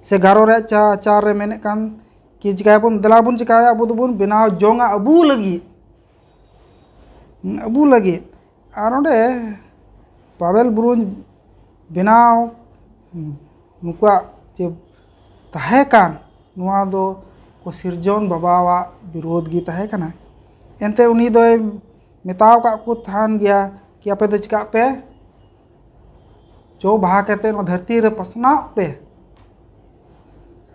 से 11 रे 4 रे मेने कान कि चिकाय बुन दला बुन चिकाया अबु दुबुन बिनाव जोंगा अबु लगी और ओंडे बाबेल ब्रुंज बिनाव नुका जे ताहे कान नुआ दो को सिरजन बाबावा विरोध गी ताहे कना एनते उनी दोय मेताव का को थान गया कि आपे दो चिका पे जो भा कहते धरती रे पसना पे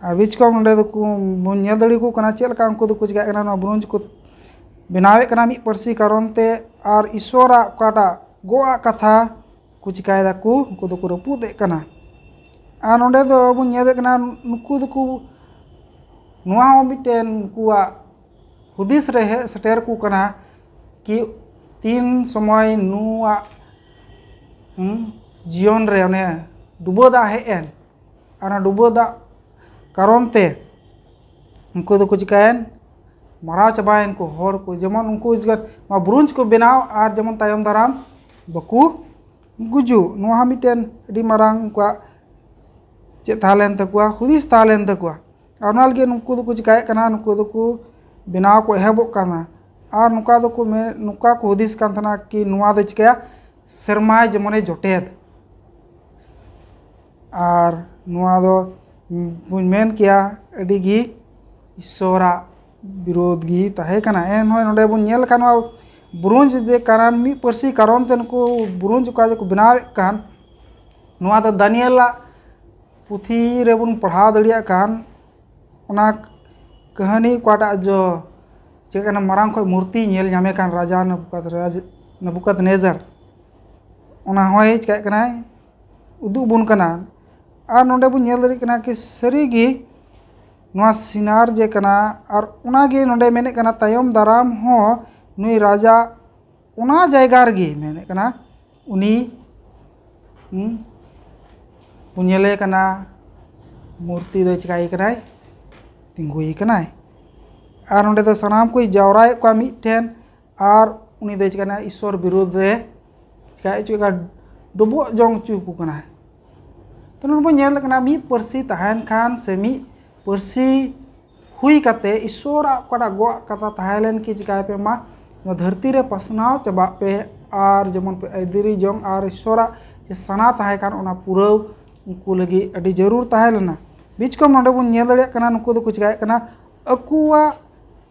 और बीच को नोडे दो को नेल दड़ी को कना चेल का उनको दो कुछ चिका कना ब्रुंज को बनावे कना मी परसी कारण ते और ईश्वरा काटा गोआ कथा को चिकायदा को उनको दो को रपुदे कना और नोडे दो बुन नेल कना नुकु दो को नुआ मिटेन कुआ हुदिस रे सटेर को कना कि 3 समय नुआ जीवन रे ने डुबोदा हेन और डुबोदा कारण ते उनको दो को चिकायन मराव चाबायन को होड़ को जेमन उनको ब्रुंज को बनाव और जेमन तायम दाराम बकु गुजु नुआ मिटेन अडी मारांग को चे थालेन तकुआ हुदिस थालेन तकुआ और नालगे नुको दो को चिकाय कना नुको दो को बनाव को एहबो कना और नुका दो को नुका को हुदिस कान थना कि नुआ दो चिकाया सरमाय जेमने जोटेद और नुआ दो मेन किया अडी गी ईश्वरा विरोध गी ताहे कना एन होय नोडे बुन नेल कान ब्रुंज दे कारण मी परसी कारण ते नुको ब्रुंज का जो बनाव कान नुआ दो दानियला पुथी रे बुन पढ़ाव दड़िया कान ओना कहानी कोटा जो चेकना मारांग खो मूर्ति नेल नामे कान राजा नबुकदनेजर ओना होय चिकाय कना उदुग बुन कना और नोंडे बुन नेल दरि कना कि सरीगी नोआ सिनार जे कना और ओनागे नोंडे मेने कना तायम दाराम हो नुई राजा ओना जायगा रगी मेने कना उनी बुनेले कना मूर्ति दो चिकाय कनाय तिंगुई कनाय और नोंडे दो सनाम कोई जावराय को मिठेन और उनी दो चिकाना ईश्वर विरुद्ध रे चिकाय चुका डुबो जोंग चुकु कनाय तो नोंबो नेल कना मी परसी तहान खान से मी परसी हुई कते ईश्वर कोड़ा गो कथा तहायलेन की चिकाय पे मा नो धरती रे पसनाव चबा पे और जमन पे ऐदिरी जोंग और ईश्वर जे सना तहाय कान ओना पुरव उनको लगी अडी जरूर तहायलेना बीच को नोंडे बुन नेल दड़िया कना नुको दो चिकाय कना अकुवा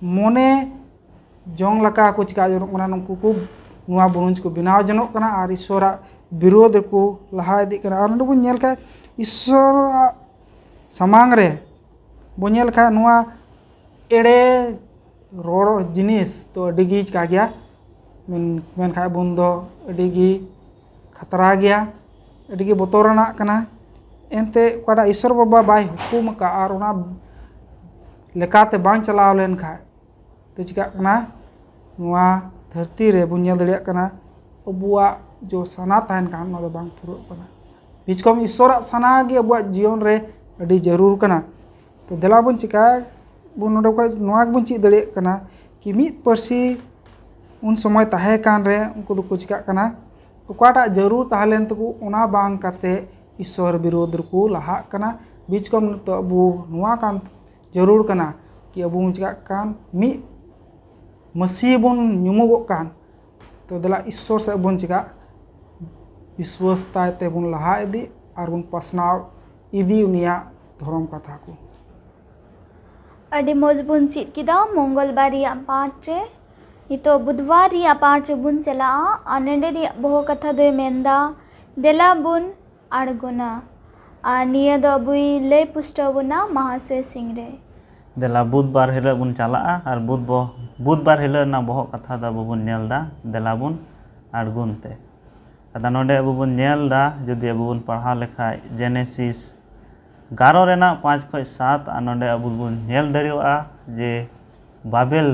मोने जोंग लका को चिकाय जनोक कना नुको को नुआ बुरुंज को बिनाव जनोक कना और ईश्वर विरोध को लहा इदी कना और नोंडे बुन नेल का ईश्वर समांग रे बुन नेल का नुआ एड़े रोड़ जिनिस तो अडिगी चिका गया मेन खा बुन दो अडिगी खतरा गया अडिगी बोतोरना कना एनते कोड़ा ईश्वर बाबा बाय हुकुम का और ओना लेकाते बांग चलाव लेन खा तो चिका कना नुआ धरती रे बुन नेल दड़िया कना अबुआ जो सना तहन कान नो दो बांग पुरो कना बीच कम ईश्वर सना गे अबुआ जीवन रे अडी जरूर कना तो देला बुन चिका बुन नोडे को नुआ बुन ची दड़िया कना कि मित परसी उन समय तहे कान रे उनको दो चिका कना ओकाटा जरूर तहलेन तको ओना बांग करते ईश्वर विरोध को लहा कना बीच कम तो अबु नुआ कान जरूर कना कि अबु चिका कान मी मसीह बुन नुमुगो कान तो देला ईश्वर से बुन चिका विश्वासता ते बुन लहा इदी और बुन पसनाव इदी उनिया धर्म कथा को अडी मोज बुन चीट किदा मंगलबार रिया पाठ रे इतो बुधवार रिया पाठ रे बुन चला आ नेडे रिया बहु कथा दो मेंदा देला बुन आड़गोना आ निया दो बुई ले पुष्टबुना महाशय सिंह रे देला बुधवार हिलो बुन चला और बुधवार हिलो ना बहु कथा दा बुन नेलदा देला बुन आड़गुनते अदा नोडे अबु बुन नेलदा जदि अबु बुन पढ़ा लेखा जेनेसिस 11 रेना 5 खय 7 आ नोडे अबु बुन नेल दड़ियोआ जे बाबेल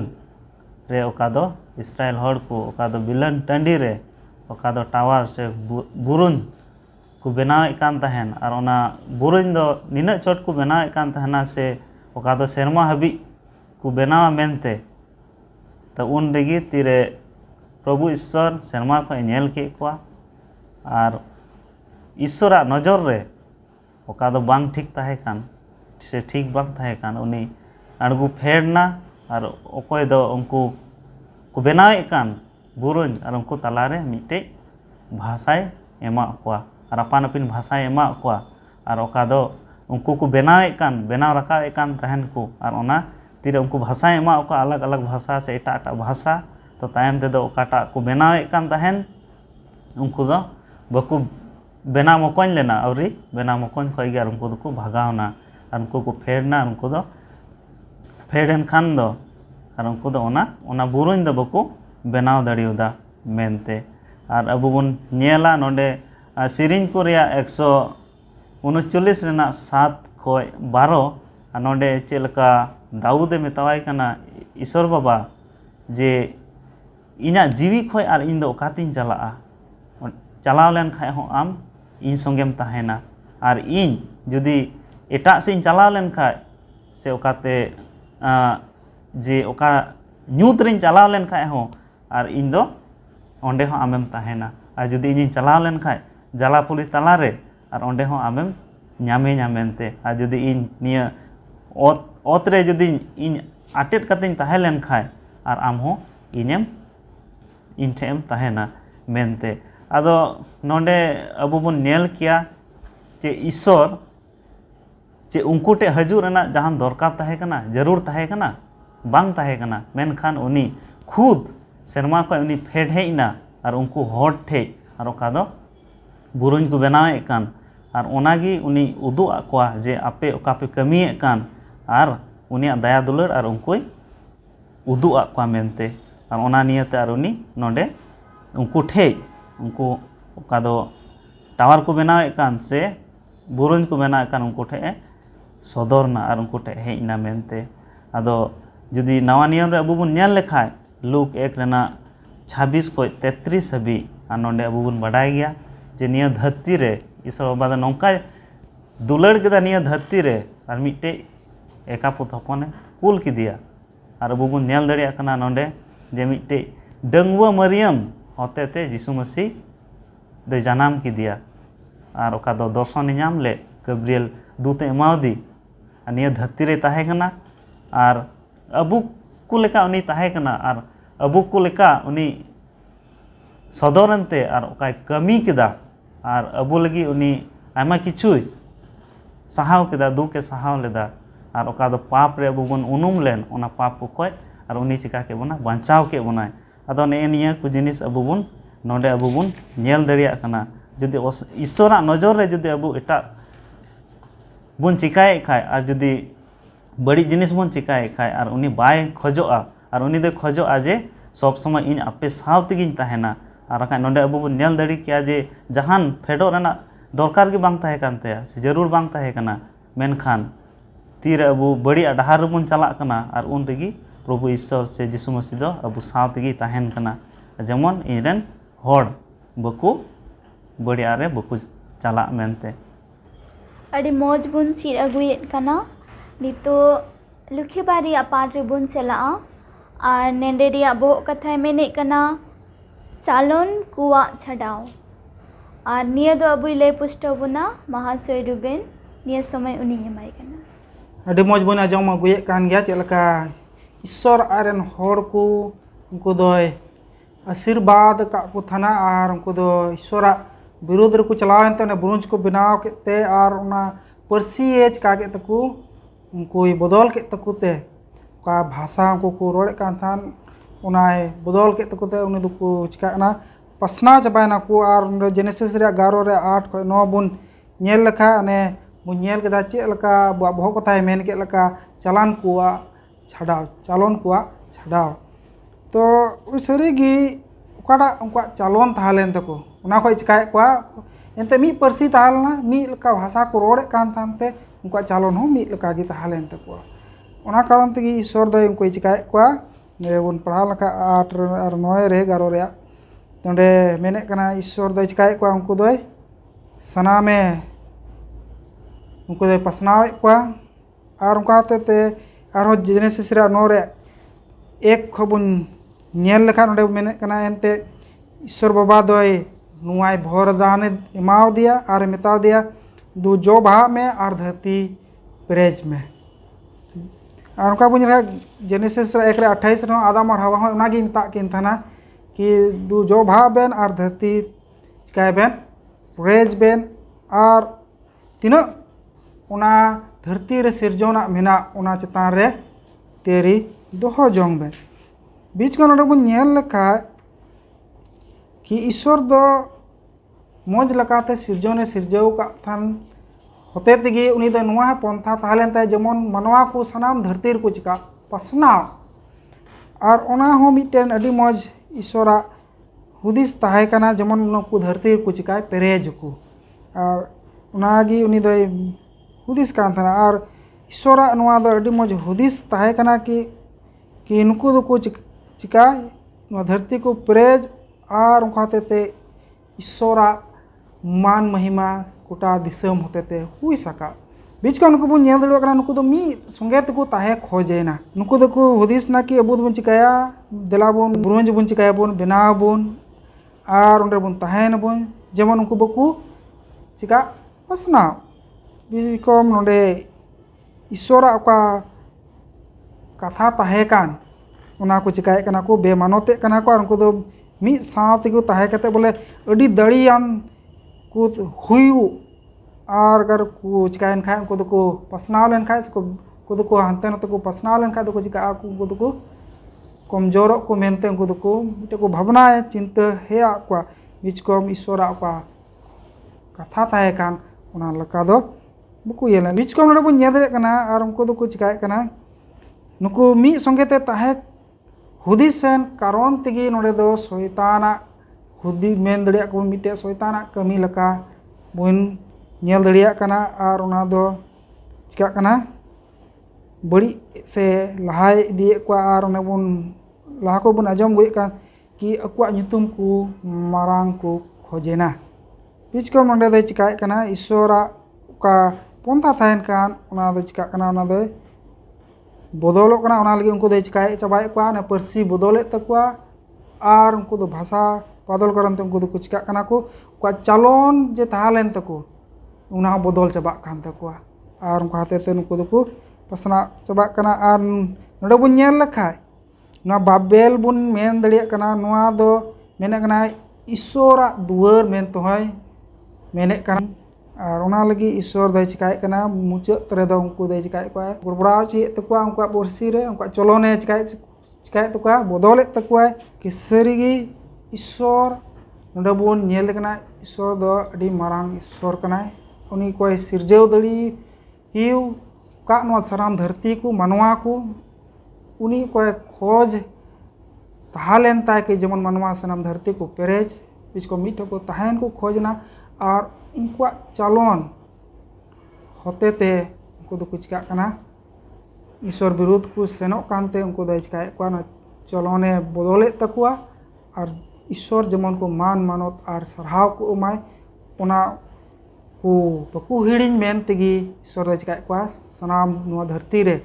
रे ओका दो इस्राएल हड़ को ओका दो बिलन टंडी रे ओका दो टावर से बुरुन को बनावे कान तहन और ओना बुरुन दो निना चोट को बनावे कान तहना से ओका दो शर्मा हबी को बनावा मेनते तो उन रेगी तीरे प्रभु ईश्वर शर्मा को नेल के कोआ और ईश्वरा नजर रे ओका दो बांग ठीक ताहे कान से ठीक बांग ताहे कान उनी अड़गु फेड़ना और ओकोय दो उनको को बनावे कान बुरुन और उनको तलारे मिटे भाषाय एमा कोआ और अपान अपिन भाषा एमा कोआ और ओका दो उनको को बनावे कान बनाव रखावे कान तहन को और ओना तीरे उनको भाषा एमा ओका अलग अलग भाषा से एटा एटा भाषा तो तायम ते दो ओकाटा को बनावे कान तहन उनको दो बकु बेना मकोन लेना अवरी बेना मकोन खय गया उनको दो को भागावना और उनको को फेड़ना उनको दो फेड़न खान दो और उनको दो ओना बुरुन दो बकु बनाव दड़ियोदा मेनते और अबु बुन नेला नोडे सिरिंज को रिया 139 रेना 7 खय 12 और नोडे चेलका दाऊदे मेतावाय कना ईश्वर बाबा जे इना जीवी खय और इन दो ओकातिन चलाआ चलाव लेन खाय हो आम इन संगेम तहेना और इन जुदी एटा से चलाव लेन खाय से ओकाते जे ओका न्यूत रिन चलाव लेन खाय हो और इन दो ओंडे हो आमेम तहेना और जुदी इन चलाव लेन खाय जलापुली तलारे और ओंडे हो आमेम ᱧᱟᱢᱮ ᱧᱟᱢᱮᱱते और जुदी इन निया ओत रे जुदी इन आटेट कतेन तहे लेन खाय और आम हो इनेम इन ठेम तहेना मेनते आदो नोंडे अबु बुन नेल किया जे ईश्वर जे उनको टे हजू रेना जहां दरकार तहे कना जरूर तहे कना बांग तहे कना मेनखान उनी खुद शर्मा को उनी फेड हेना और उनको हॉट ठे और ओका दो बुरुन को बनावे कान और ओनागी उनी उदु आकोआ जे आपे ओका पे कमिए कान और ᱩᱱᱤᱭᱟᱜ ᱫᱟᱭᱟ ᱫᱩᱞᱟᱹᱲ ᱟᱨ ᱩᱱᱠᱩᱭ ᱩᱫᱩᱜ ᱟᱫ ᱠᱚᱣᱟ ᱢᱮᱱᱛᱮ ᱟᱨ ᱚᱱᱟ ᱱᱤᱭᱟᱹᱛᱮ ᱟᱨ ᱩᱱᱤ ᱱᱚᱰᱮ ᱩᱱᱠᱩ ᱴᱷᱮᱡ ᱩᱱᱠᱩ ᱚᱠᱟ ᱫᱚ ᱴᱟᱣᱟᱨ ᱠᱚ ᱵᱮᱱᱟᱣᱮᱫ ᱠᱟᱱ ᱥᱮ ᱵᱩᱨᱩᱧ ᱠᱚ ᱵᱮᱱᱟᱣᱮᱫ ᱠᱟᱱ ᱩᱱᱠᱩ ᱴᱷᱮᱡ ᱥᱚᱫᱚᱨᱱᱟ ᱟᱨ ᱩᱱᱠᱩ ᱴᱷᱮᱡ ᱦᱮᱡ ᱮᱱᱟ ᱢᱮᱱᱛᱮ ᱟᱫᱚ ᱡᱩᱫᱤ ᱱᱟᱣᱟ ᱱᱤᱭᱚᱢ ᱨᱮ ᱟᱵᱚ ᱵᱚᱱ ᱧᱮᱞ ᱞᱮᱠᱷᱟᱡ ᱞᱩᱠ 1 ᱨᱮᱱᱟᱜ 26 ᱠᱷᱚᱡ 33 ᱦᱟᱹᱵᱤᱡ ᱟᱨ ᱱᱚᱰᱮ ᱟᱵᱚ ᱵᱚᱱ ᱵᱟᱰᱟᱭ ᱜᱮᱭᱟ ᱡᱮ ᱱᱤᱭᱟᱹ ᱫᱷᱟᱹᱨᱛᱤ ᱨᱮ ᱤᱥᱚᱨ ᱵᱟᱵᱟ ᱫᱚ ᱱᱚᱝᱠᱟᱭ ᱫᱩᱞᱟᱹᱲ ᱠᱮᱫᱟ ᱱᱤᱭᱟᱹ ᱫᱷᱟᱹᱨᱛᱤ ᱨᱮ ᱟᱨ ᱢᱤᱫᱴᱮᱡ ᱮᱠᱟᱯᱩᱛ ᱦᱚᱯᱚᱱᱮ ᱠᱩᱞ ᱠᱮᱫᱮᱭᱟ ᱟᱨ ᱟᱵᱚ ᱵᱚᱱ ᱧᱮᱞ ᱫᱟᱲᱮᱭᱟᱜ ᱠᱟᱱᱟ ᱱᱚᱰᱮ ᱡᱮ ᱢᱤᱫᱴᱮᱡ ᱰᱟᱺᱜᱩᱣᱟᱹ ᱢᱟᱨᱤᱭᱟᱢ ᱦᱚᱛᱮᱛᱮ ᱡᱤᱥᱩ ᱢᱟᱹᱥᱤ ᱫᱚᱭ ᱡᱟᱱᱟᱢ ᱠᱮᱫᱮᱭᱟ ᱟᱨ ᱚᱠᱟ ᱫᱚ ᱫᱚᱨᱥᱚᱱᱮ ᱧᱟᱢ ᱞᱮᱫ ᱜᱟᱵᱨᱤᱭᱮᱞ ᱫᱩᱛᱮ ᱮᱢᱟᱣᱫᱮ ᱟᱨ ᱱᱤᱭᱟᱹ ᱫᱷᱟᱹᱨᱛᱤ ᱨᱮ ᱛᱟᱦᱮᱸ ᱠᱟᱱᱟ ᱟᱨ ᱟᱵᱚ ᱠᱚ ᱞᱮᱠᱟ ᱩᱱᱤ ᱛᱟᱦᱮᱸ ᱠᱟᱱᱟ ᱟᱨ ᱟᱵᱚ ᱠᱚ ᱞᱮᱠᱟ ᱩᱱᱤ ᱥᱚᱫᱚᱨᱮᱱᱛᱮ ᱟᱨ ᱚᱠᱟᱭ ᱠᱟᱹᱢᱤ ᱠᱮᱫᱟ ᱟᱨ ᱟᱵᱚ ᱞᱟᱹᱜᱤᱫ ᱩᱱᱤ ᱟᱭᱢᱟ ᱠᱤᱪᱷᱩᱭ ᱥᱟᱦᱟᱣ ᱠᱮᱫᱟ, ᱫᱩᱠᱮ ᱥᱟᱦᱟᱣ ᱞᱮᱫᱟ ᱟᱨ ᱚᱠᱟ ᱫᱚ ᱯᱟᱯ ᱨᱮ ᱟᱵᱚ ᱵᱚᱱ ᱩᱱᱩᱢ ᱞᱮᱱ ᱚᱱᱟ ᱯᱟᱯ ᱠᱚ ᱠᱷᱚᱡ ᱟᱨ ᱩᱱᱤ ᱪᱤᱠᱟ ᱠᱮᱫ ᱵᱚᱱᱟ ᱵᱟᱧᱪᱟᱣ ᱠᱮᱫ ᱵᱚᱱᱟᱭ ᱟᱫᱚ ᱱᱮᱜᱼᱮ ᱱᱤᱭᱟᱹ ᱠᱚ ᱡᱤᱱᱤᱥ ᱟᱵᱚ ᱵᱚᱱ ᱱᱚᱰᱮ ᱟᱵᱚ ᱵᱚᱱ ᱧᱮᱞ ᱫᱟᱲᱮᱭᱟᱜ ᱠᱟᱱᱟ ᱡᱩᱫᱤ ᱤᱥᱥᱚᱨᱟᱜ ᱱᱚᱡᱚᱨ ᱨᱮ ᱡᱩᱫᱤ ᱟᱵᱚ ᱮᱴᱟᱜ ᱵᱚᱱ ᱪᱤᱠᱟᱭᱮᱫ ᱠᱷᱟᱡ ᱟᱨ ᱡᱩᱫᱤ ᱵᱟᱹᱲᱤᱡ ᱡᱤᱱᱤᱥ ᱵᱚᱱ ᱪᱤᱠᱟᱭᱮᱫ ᱠᱷᱟᱡ ᱟᱨ ᱩᱱᱤ ᱵᱟᱭ ᱠᱷᱚᱡᱚᱜᱼᱟ ᱟᱨ ᱩᱱᱤ ᱫᱚᱭ ᱠᱷᱚᱡᱚᱜᱼᱟ ᱡᱮ ᱥᱚᱵ ᱥᱚᱢᱚᱭ ᱤᱧ ᱟᱯᱮ ᱥᱟᱶ ᱛᱮᱜᱤᱧ ᱛᱟᱦᱮᱱᱟ ᱟᱨ ᱵᱟᱠᱷᱟᱡ ᱱᱚᱰᱮ ᱟᱵᱚ ᱵᱚᱱ ᱧᱮᱞ ᱫᱟᱲᱮ ᱠᱮᱭᱟ ᱡᱮ ᱡᱟᱦᱟᱱ ᱯᱷᱮᱰᱚᱜ ᱨᱮᱱᱟᱜ ᱫᱚᱨᱠᱟर ᱜᱮ ᱵᱟᱝ ᱛᱟᱦᱮᱸ ᱠᱟᱱ ᱛᱟᱭᱟ ᱥᱮ ᱡᱟᱹᱨᱩᱲ ᱵᱟᱝ ᱛᱟᱦᱮᱸ ᱠᱟᱱᱟ ᱢᱮᱱᱠᱷᱟᱱ ᱛᱤᱨᱮ ᱟᱵᱚ ᱵᱟᱹᱲᱤᱡ ᱰᱟᱦᱟᱨ ᱨᱮᱵᱚᱱ ᱪᱟᱞᱟᱜ ᱠᱟᱱᱟ ᱟᱨ ᱩᱱ ᱨᱮᱜᱮ ᱯᱨᱚᱵᱷᱩ ᱤᱥᱥᱚᱨ ᱥᱮ ᱡᱤᱥᱩ ᱢᱟᱹᱥᱤ ᱫᱚ ᱟᱵᱚ ᱥᱟᱶ ᱛᱮᱜᱮ ᱛᱟᱦᱮᱱ ᱠᱟᱱᱟ ᱡᱮᱢᱚᱱ ᱤᱧᱨᱮᱱ ᱦᱚᱲ ᱵᱟᱠᱚ ᱵᱟᱹᱲᱤᱡ ᱨᱮ ᱵᱟᱠᱚ ᱪᱟᱞᱟᱜ ᱢᱮᱱᱛᱮ ᱟᱹᱰᱤ ᱢᱚᱡᱽ ᱵᱚᱱ ᱪᱮᱫ ᱟᱹᱜᱩᱭᱮᱫ ᱠᱟᱱᱟ ᱱᱤᱛᱚᱜ ᱞᱩᱠᱷᱤᱵᱟᱨ ᱨᱮᱭᱟᱜ ᱯᱟᱴ ᱨᱮᱵᱚᱱ ᱪᱟᱞᱟᱜᱼᱟ ᱟᱨ ᱱᱮᱰᱮ ᱨᱮᱭᱟᱜ ᱵᱚᱦᱚᱜ ᱠᱟᱛᱷᱟᱭ ᱢᱮᱱᱮᱫ ᱠᱟᱱᱟ ᱪᱟᱞᱚᱱ ᱠᱩᱣᱟᱜ ᱪᱷᱟᱰᱟᱣ ᱟᱨ ᱱᱤᱭᱟᱹ ᱫᱚ ᱟᱵᱚᱭ ᱞᱟᱹᱭ ᱯᱩᱥᱴᱟᱹᱣ ᱵᱚᱱᱟ ᱢᱟᱦᱟᱥᱚᱭ ᱨᱩᱵᱮᱱ ᱱᱤᱭᱟᱹ ᱥᱚᱢᱚᱭ ᱩᱱᱤᱧ ᱮᱢᱟᱭ ᱠᱟᱱᱟ ᱟᱹᱰᱤ ᱢᱚᱡᱽ ᱵᱚᱱ ᱟᱸᱡᱚᱢ ᱟᱹᱜᱩᱭᱮᱫ ᱠᱟᱱ ᱜᱮᱭᱟ ᱪᱮᱫ ᱞᱮᱠᱟ ᱤᱥᱥᱚᱨ ᱟᱡᱨᱮᱱ ᱦᱚᱲ ᱠᱚ ᱩᱱᱠᱩ ᱫᱚᱭ ᱟᱥᱤᱨᱵᱟᱫ ᱟᱠᱟᱫ ᱠᱚ ᱛᱟᱦᱮᱱᱟ ᱟᱨ ᱩᱱᱠᱩ ᱫᱚ ᱤᱥᱥᱚᱨᱟᱜ ᱵᱤᱨᱩᱫᱽ ᱨᱮᱠᱚ ᱪᱟᱞᱟᱣᱮᱱᱛᱮ ᱚᱱᱟ ᱵᱨᱩᱧᱡ ᱠᱚ ᱵᱮᱱᱟᱣ ᱠᱮᱫ ᱛᱮ ᱟᱨ ᱚᱱᱟ ᱯᱟᱹᱨᱥᱤᱭᱮ ᱪᱤᱠᱟ ᱠᱮᱫ ᱛᱟᱠᱚ उनको बदल के तकुते का भाषा को रोड़े कान उनाय बदल के तकुते उनी दुको चिकाना पसना चाबायना को और जेनेसिस रे 11 रे 8 खय 9 बुन नेल लेखा अने बुन नेल केदा चे लका बहो कथाय मेन के लका चालान कुआ छाड़ाव चालन कुआ छाड़ाव तो सरीगी उकाडा उनका चालन ताहलेन तको उना खय चिकाय कुआ एंते मी परसी ताहलना मी लका भाषा को रोड़े कान थानते उनका चालन हो मिद लका गी ताहलेन तको उना कारण तगी ईश्वर दय उनको चिकाय कुआ ने बुन पढ़ाव लका 8 और 9 रे 11 रे तोंडे मेने कना ईश्वर दय चिकाय कुआ उनको दय सनामे उनको दय पसनावे कुआ और उनका ते आरो जेनेसिस रे 9 रे 1 खबुन नेल लेखा नोडे मेने कना एनते ईश्वर बाबा दय नुआय भरदान एमाव दिया और मेताव दिया दो जो भाव में और धरती प्रेज में और उनका बुझ रहा जेनेसिस 1 रे 28 रे आदम और हवा उनागी मिता किन थाना कि दो जो भाव बेन और धरती चिकाय बेन प्रेज बेन और तीना उना धरती रे सिरजोना मेना उना चेतान रे तेरी दोहो जोंग बेन बीच को नोडे बुन नेल लेखा कि ईश्वर दो मौज लकाते सिरजोने सिरजव का थान होते तेगे उनी दो नुआ पंथा ताहलेनते जेमन मनवा को सनाम धरती को चिका पसनाव और उना हो मिटेन अडी मौज ईश्वरा हुदिस ताहे कना जेमन उनको धरती को चिका पेरेज को और उनागी उनी दो हुदिस कान थाना और ईश्वरा नुआ दो अडी मौज हुदिस ताहे कना कि नुको दो को चिका धरती को पेरेज और उनका ते ईश्वरा मान महिमा कोटा दिसम होते ते हुई सका बीच का उनको बुन नेल दड़ो कना नुको दो मी संगे तको ताहे खोजेना नुको दो को हुदिस ना कि अबु बुन चिकाया देला बुन ब्रोंज बुन चिकाया बुन बेनाव बुन और उंडे बुन ताहेन बुन जेमन उनको बकु चिका पसना बीच को नोडे ईश्वरा का कथा ताहे कान उना को चिकाय कना को बेमानोते कना को उनको दो मी साथ को ताहे कते बोले अडी दड़ियान को हुयु और अगर को चिकायन खाय उनको को पसनाव लेन खाय को को हंते न को पसनाव लेन खाय को चिका को को कमजोर को मेनते उनको को मिटे को भावना है चिंता है को बीच को ईश्वरा का कथा ताहे कान उना लका दो बुकु येला बीच को नडे बो नेदरे कना और उनको को चिकाय कना नुकु मी संगे ते ताहे हुदिसेन कारण तेगी नोडे दो शैताना हुदी मेन दड़िया को मिटे शैताना कमी लका बुन नेल दड़िया कना आर ओना दो चिका कना बड़ी से लहाय दिए को आर ओने बुन लहा को बुन आजम गुए kan कि aqua nyutum ku marang ku खोजेना बीच को नोडे दो चिकाय कना ईश्वरा का पोंथा थायन कान ओना दो चिका कना ओना दो बदलो कना ओना लगी उनको दो चिकाय चबाय को ना परसी बदले तकुआ आर उनको दो भाषा बदल करन उनको दो चिका कना को चालन जे ताहलेन तको उना बदल चबा कान तकुआ आर उनको हाते ते उनको दो पसना चबा कना आर नोडे बुन नेल लखाय ना बाबेल बुन मेन दड़िया कना नुआ दो मेने कना ईश्वरा दुआर मेन तोहय मेने कना और ओना लगी ईश्वर दो चिकाय कना मुचाद रे दो उनको दो चिकाय को गड़बड़ा चे तकुआ उनको बोरसी रे उनको चलने चिकाय तकुआ बदले तकुआ कि सरीगी ईश्वर नोडे बुन नेल कना ईश्वर दो अडी मारांग ईश्वर कना उनी कोई सिरजेव दड़ी हिउ का नो सराम धरती को मनवा को उनी कोई खोज ताहलेन ताय के जमन मनवा सनाम धरती को पेरेज इसको मीठो को ताहन को खोजना और उनको चालन होते ते उनको दो कुछ का ईश्वर विरुद्ध को सेनो कानते उनको दो चिकाय को ना चलने बदले तकुआ और ईश्वर जमन को मान मानत और सरहाव को उमाय ओना को बकु हिड़िन मेन तेगी ईश्वर दो चिकाय को सनाम नुआ धरती रे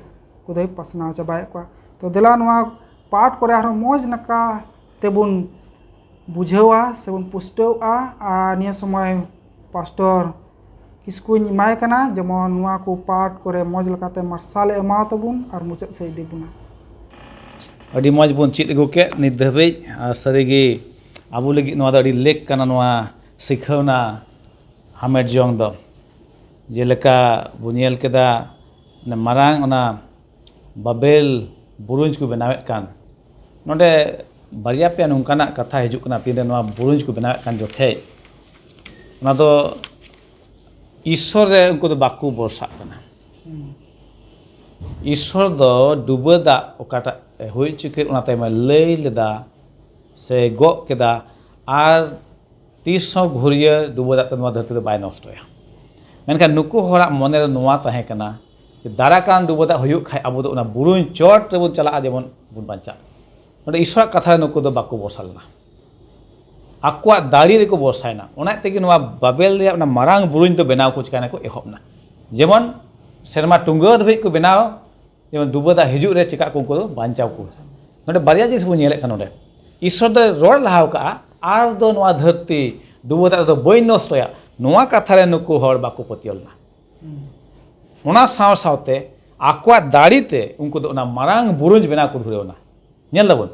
को दो पसना चबाय को तो दिला नुआ पाठ करे आरो मौज नका तेबुन बुझेवा सेबुन पुष्टवा आ निया समय पास्टर किसकुñ माय कना जमन नुआ को पाठ करे मौज लकाते मार्साल एमा तबुन और मुचाद से देबुना अड़ी मौज बुन चीत अगु के नित धबे सारिगे आबो लगी नुआ द अड़ी लेक कना नुआ सिखावना हामेट जोंग दो जेलेका बुनियल केदा मारांग ओना बाबेल बुरुंज को बनावेत कान नोडे बारिया पे नोंकाना कथा हिजुक कना तीन नोआ बुरुंज को बनावेत कान जोथे ओना दो ईश्वर रे उनको दो बाकू बरसा कना ईश्वर दो डुबदा ओकाटा हुई चुके ओना ताइमा लई लेदा से गो केदा आर 300 घुरिया डुबदा त नोआ धरती दो बाय नष्टया मेनखान नुकु होरा मने रे नोआ ताहे कना दाराकान डुबदा हुयुक खाय आबो दो ओना बुरुंज चोट रेबुन चला जेमन बुन बांचा नोडे ईश्वर कथा नुकु दो बाकू बरसालना आकुआ दाड़ी रे को बरसायना ओना तेगी नोआ बाबेल रे ओना मारांग बुरुंज तो बनाव को चिकाना को एहबना जेमन सेरमा टुंगा धबे को बनाव जेमन डुबदा हिजुक रे चिका को दो बांचाव को नोडे बारिया जिस बु नेले कन नोडे ईश्वर दो रोड लहाव का आर दो नोआ धरती डुबदा दो बय नष्टया नोआ कथा रे नुकु हर बाकू पतियलना ओना साव सावते आकुआ दाड़ीते उनको दो ओना मारांग बुरुंज बनाव को धुरेवना नेल दबन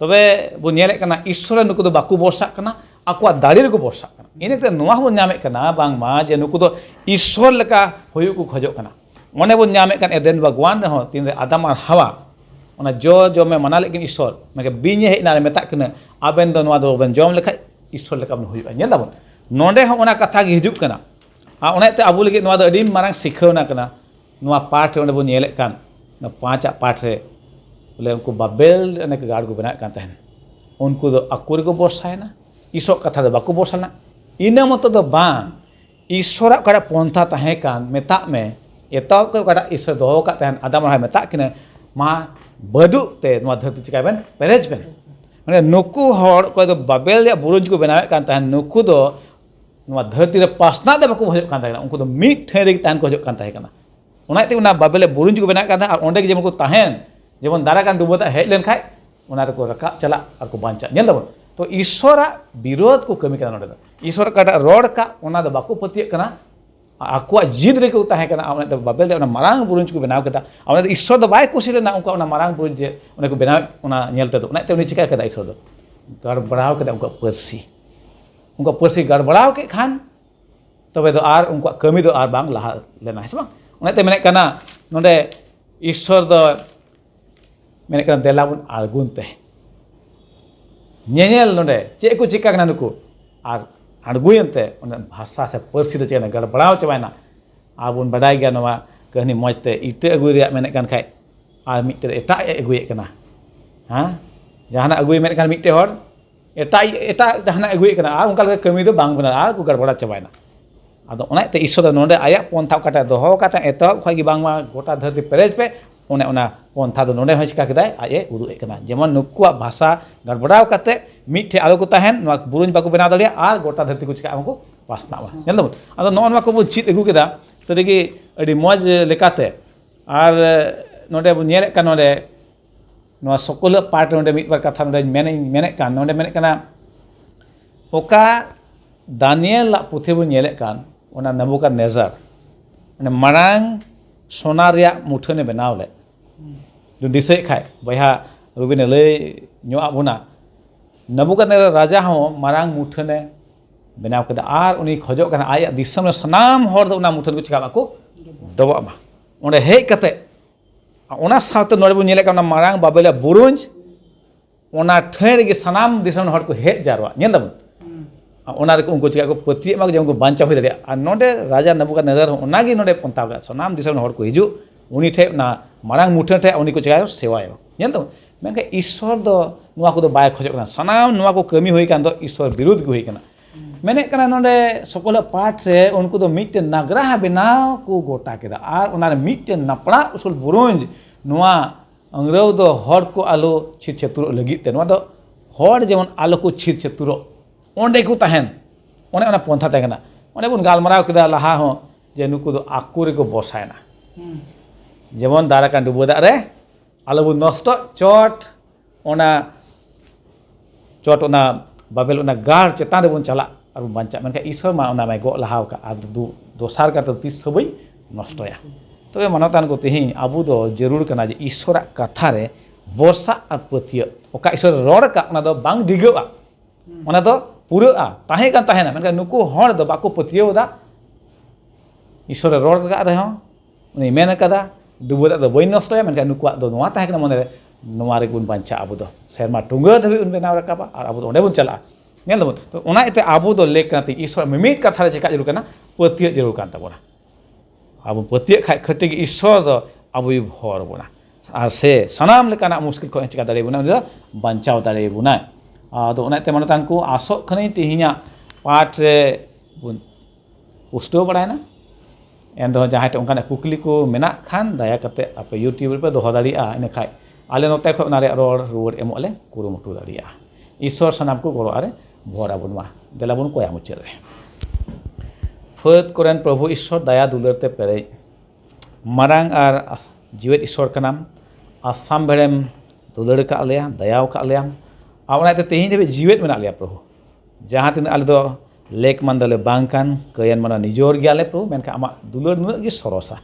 तबे बो नेले कना ईश्वर नुकु दो बाकू बरसा कना आकुआ दाड़ी रे को बरसा कना इनेते नोआ हो नामे कना बांग मा जे नुकु दो ईश्वर लेका होयु को खजो कना ओने बो नामे कन एदेन भगवान रे हो तीन रे आदम और हवा ओना जो में मना लेकिन ईश्वर मके बिnye हेना रे मेता कना आबेन दो नोआ दो बन जम लेखा ईश्वर लेका बन होयु नेल दबन नोंडे हो ओना कथा गे हिजुक कना आ ओनेते आबो लगे नोआ दो अडी मारांग सिखावना कना नोआ पाठ ओने बो नेले कान ना 5 पाठ रे बोले उनको बाबेल ने गाड़ को बना कान तहन उनको दो अकुर को बरसायना ईश्वर कथा दो बाको बरसाना इना मत दो बांग ईश्वर कड़ा पंथा ताहे कान मेता में एताव को कड़ा ईश्वर दो का तहन आदम रहा मेता किने मा बडु ते नोआ धरती चिकाबेन पेरेज बेन माने नुकु हर को दो बाबेल या बुरुंज को बनावे कान तहन नुकु दो नोआ धरती रे पासना दे बाको भजो कान तहन उनको दो मिट ठेरे तहन को भजो कान तहन काना ओनाते उना बाबेल बुरुंज को बनावे कान तहन ओंडे के जेमन को तहन जेमन दाराकान डुबदा हेज लेन खाय ओना रे को रका चला और को बांचा नेल दबन तो ईश्वर विरोध को कमी कना नोडे ईश्वर काटा रोड का ओना दो बाको पतिय कना आकुआ जिद रे को ताहे कना ओना दो बाबेल दे ओना मारांग बुरुंज को बनाव कदा ओना दो ईश्वर दो बाय कुसी लेना उनका ओना मारांग बुरुंज जे ओना को बनाव ओना नेलते दो ओनाते उनी चिका कदा ईश्वर दो गड़बड़ाव कदा उनका परसी गड़बड़ाव के खान तबे दो आर उनका कमी दो आर बांग लहा लेना है बांग ओनाते मेने कना नोडे ईश्वर दो मेने कना देलाबुन आगुनते नेनेल नोडे चे को चिका कना नुको आर आड़गुयनते ओने भाषा से परसी दो चेना गड़बड़ाव चबायना आबुन बडाय गया नवा कहनी मजते इटे अगुय रिया मेने कान खाय ᱟᱨ ᱢᱤᱫᱴᱮᱱ ᱮᱴᱟᱜ ᱮ ᱟᱹᱜᱩᱭᱮᱫ ᱠᱟᱱᱟ ᱡᱟᱦᱟᱱᱟᱜ ᱟᱹᱜᱩᱭ ᱢᱮᱱ ᱠᱷᱟᱱ ᱢᱤᱫᱴᱮᱱ ᱦᱚᱲ ᱮᱴᱟᱜ ᱡᱟᱦᱟᱱᱟᱜ ᱟᱹᱜᱩᱭᱮᱫ ᱠᱟᱱᱟ ᱟᱨ ᱚᱱᱠᱟ ᱞᱮᱠᱟ ᱠᱟᱹᱢᱤ ᱫᱚ ᱵᱟᱝ ᱵᱮᱱᱟᱜᱼᱟ ᱟᱨ ᱠᱚ ᱜᱟᱲᱵᱟᱲᱟ ᱪᱟᱵᱟᱭᱮᱱᱟ ᱟᱫᱚ ᱚᱱᱟ ᱤᱭᱟᱹᱛᱮ ᱤᱥᱥᱚᱨ ᱫᱚ ᱱᱚᱰᱮ ᱟᱭᱟᱜ ᱯᱚᱱᱛᱷᱟ ᱚᱠᱟᱴᱟᱜ ᱫᱚᱦᱚ ᱠᱟᱛᱮ ᱮᱛᱚᱦᱚᱵ ᱠᱷᱚᱱ ᱜᱮ ᱵᱟᱝᱢᱟ ᱜᱚᱴᱟ ᱫᱷᱟᱹᱨᱛᱤ ᱯᱮᱨᱮᱡ ᱯᱮ ona pontha do nonde hoi chika kedai aye uduk ekana jemon nukuak bahasa garbadau kate mithe alo ko tahen noa buruñ bako benaw dalia ar gota dharti ko chika amko pasna ba nyel dum ado no nwa ko bu chit agu keda sarigi adi moj lekate ar nonde bu nyelek kan nonde noa sokol part nonde mitbar katha nonde menek kan nonde menek kana oka Daniel la puthe bu nyelek kan ona Nebukadnezar ane marang सोना रिया मुठने बनाव ले जो दिसे खाय बया Rubin ले न्यो आबुना नबुकदनेजर राजा हो मारांग मुठने बनाव कदा आर उनी खोजो कना आया दिसम सनाम हर दो ना मुठन को चिका को दबा मा ओंडे हे कते ओना साथ नोरे बु नेले कना मारांग बाबेला बुरुंज ओना ठेर गे सनाम दिसम हर को हे जारवा नेलदम ओना रे उनको चिका को पति मा जम को बांचा होय दरे आ नोडे राजा नबुकदनेजर ओनागी नोडे पंताव गा सनाम दिसम हर को हिजु उनी ठे ना मारांग मुठन ठे उनी को चिका सेवायो नेलदम मेनके ईश्वर दो नुआ को दो बाय खोजो कना सनाम नुआ को कमी होय कान दो ईश्वर विरुद्ध होय कना मेने कना नोडे सकल पाठ से उनको दो मिटे नगरा बनाव को गोटा केदा आर ओना रे मिटे नपड़ा उसल बुरुंज नुआ अंग्रेव दो हर को आलो छिर छतुरो लगी ते नुआ दो हर जेमन आलो को छिर छतुरो ओंडे को ताहेन ओने ओना पंथा ताहेना ओने बुन गालमाराव केदा लाहा हो जे नुकु दो आकुरे को बसायना जेमन दारा कान डुबो दा रे आलो बुन नष्ट चट ओना बाबेल ओना गार चेतान रे बुन चला आर बांचा मेनका ईश्वर मा ओना माय गो लाहाव का आर दोसार का तो तीस सबई नष्टया तबे मानवतान को तेही आबु दो जरूर कना जे ईश्वरा कथा रे बरसा आर पतिय ओका ईश्वर रोड का ओना दो बांग दिगोआ ओना दो पुरा ताहे कान ताहेना मेनका नुकु हर दो बाको पतियो दा ईश्वर रोड का रे हो उनी मेन कदा दुबो दा दो बई नष्टया मेनका नुकुआ दो नोआ ताहे कना मने रे नोआ रे गुन बांचा आबु दो सेरमा टुंगा धबी उन बेनाव रकाबा आर आबु दो ओंडे बुन चला नेल दो तो ओना इते आबु दो लेक काते ईश्वर मिमिट कथा रे चेका जरूर कना पतिय जरूर कान ताबोना आबु पतिय खाय खटे के ईश्वर दो आबु भर बोना आर से सनाम लेकाना मुश्किल को चेका दारे बुना बांचाव दारे बुना आदो ओना इते मानतान को आसो खने तिहिया पाठ रे बुन पुष्टो बडायना एन दो जहां ते ओंकाना कुकली को मेना खान दया कते आपे यूट्यूब पे दोहो दाड़िया इने खाय आले नोते खो ना रे रोड रुवर एमोले कुरुमुटु दाड़िया ईश्वर सनाम को गरो आरे भरा बुनवा देला बुन कोया मुचर रे फत कोरेन प्रभु ईश्वर दया दुलरते पेरे मारांग आर जीवित ईश्वर कनाम आसाम भेड़ेम दुलर का आलेया दयाव का आलेया आवनाते तेहिं देबे जीवित मेना आलेया प्रभु जहां तिन आले दो लेक मंदले बांकान कयन मना निजोर गयाले प्रभु मेनका आमा दुलर नुग गे सरसा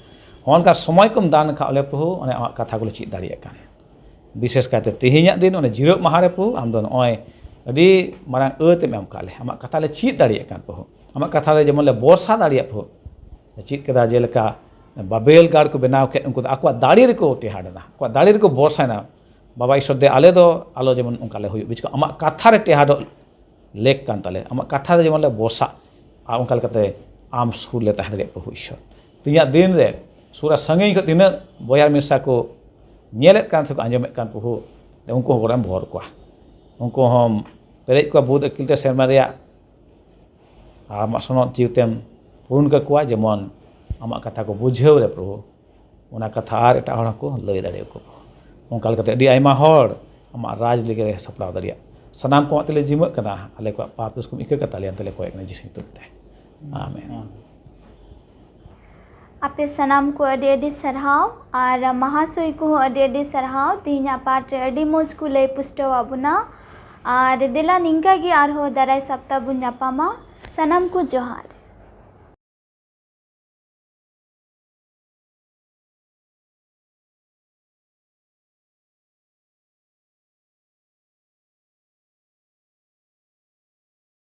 होनका समय कम दान का आले प्रभु ओने आमा कथा को चित दाड़िया कान विशेष काते तेहिया दिन ओने जिरो माहारे प्रभु आम दो नय अडी मारांग अते मेम काले आमा कथा ले चित दाड़िया कान प्रभु आमा कथा ले जेमन ले बरसा दाड़िया प्रभु चित केदा जेलका बाबेल गाड़ को बनाव के उनको आकवा दाड़ी रे को टेहाडना आकवा दाड़ी रे को बरसाना बाबा ईश्वर दे आले दो आलो जेमन उनकाले हुई बिच को आमा कथा रे टेहाडो लेक कान ताले आमा कथा रे जेमन ले बरसा आ उनकाल कते आम सुर ले ताहे प्रभु ईश्वर तिया दिन रे सूरा संगे को तिना बयार मिसा को नेलेत कान से को आंजमेत कान प्रभु उनको गोराम भर को उनको हम पेरेज को बुध अकिलते सेरमा रे आमा सनत जीवतेम पूर्ण का कुआ जेमन आमा कथा को बुझेव रे प्रभु ओना कथा आर एटा हर को लय दाड़े को ओंकाल कते अडी आयमा हर आमा राज लेगे रे सपड़ाव दाड़िया सनाम को तले जिम कना आले को पाप उसको इके कताले तले को एकने जिसिन तुते आमेन आपे सनाम को अडी अडी सरहाव और महासोई को अडी अडी सरहाव तिहिना पाठ रे अडी मोज को लय पुष्टो आबुना और देला निंका गी आर हो दाराय सप्ताह बुन नापामा सनाम को जोहार।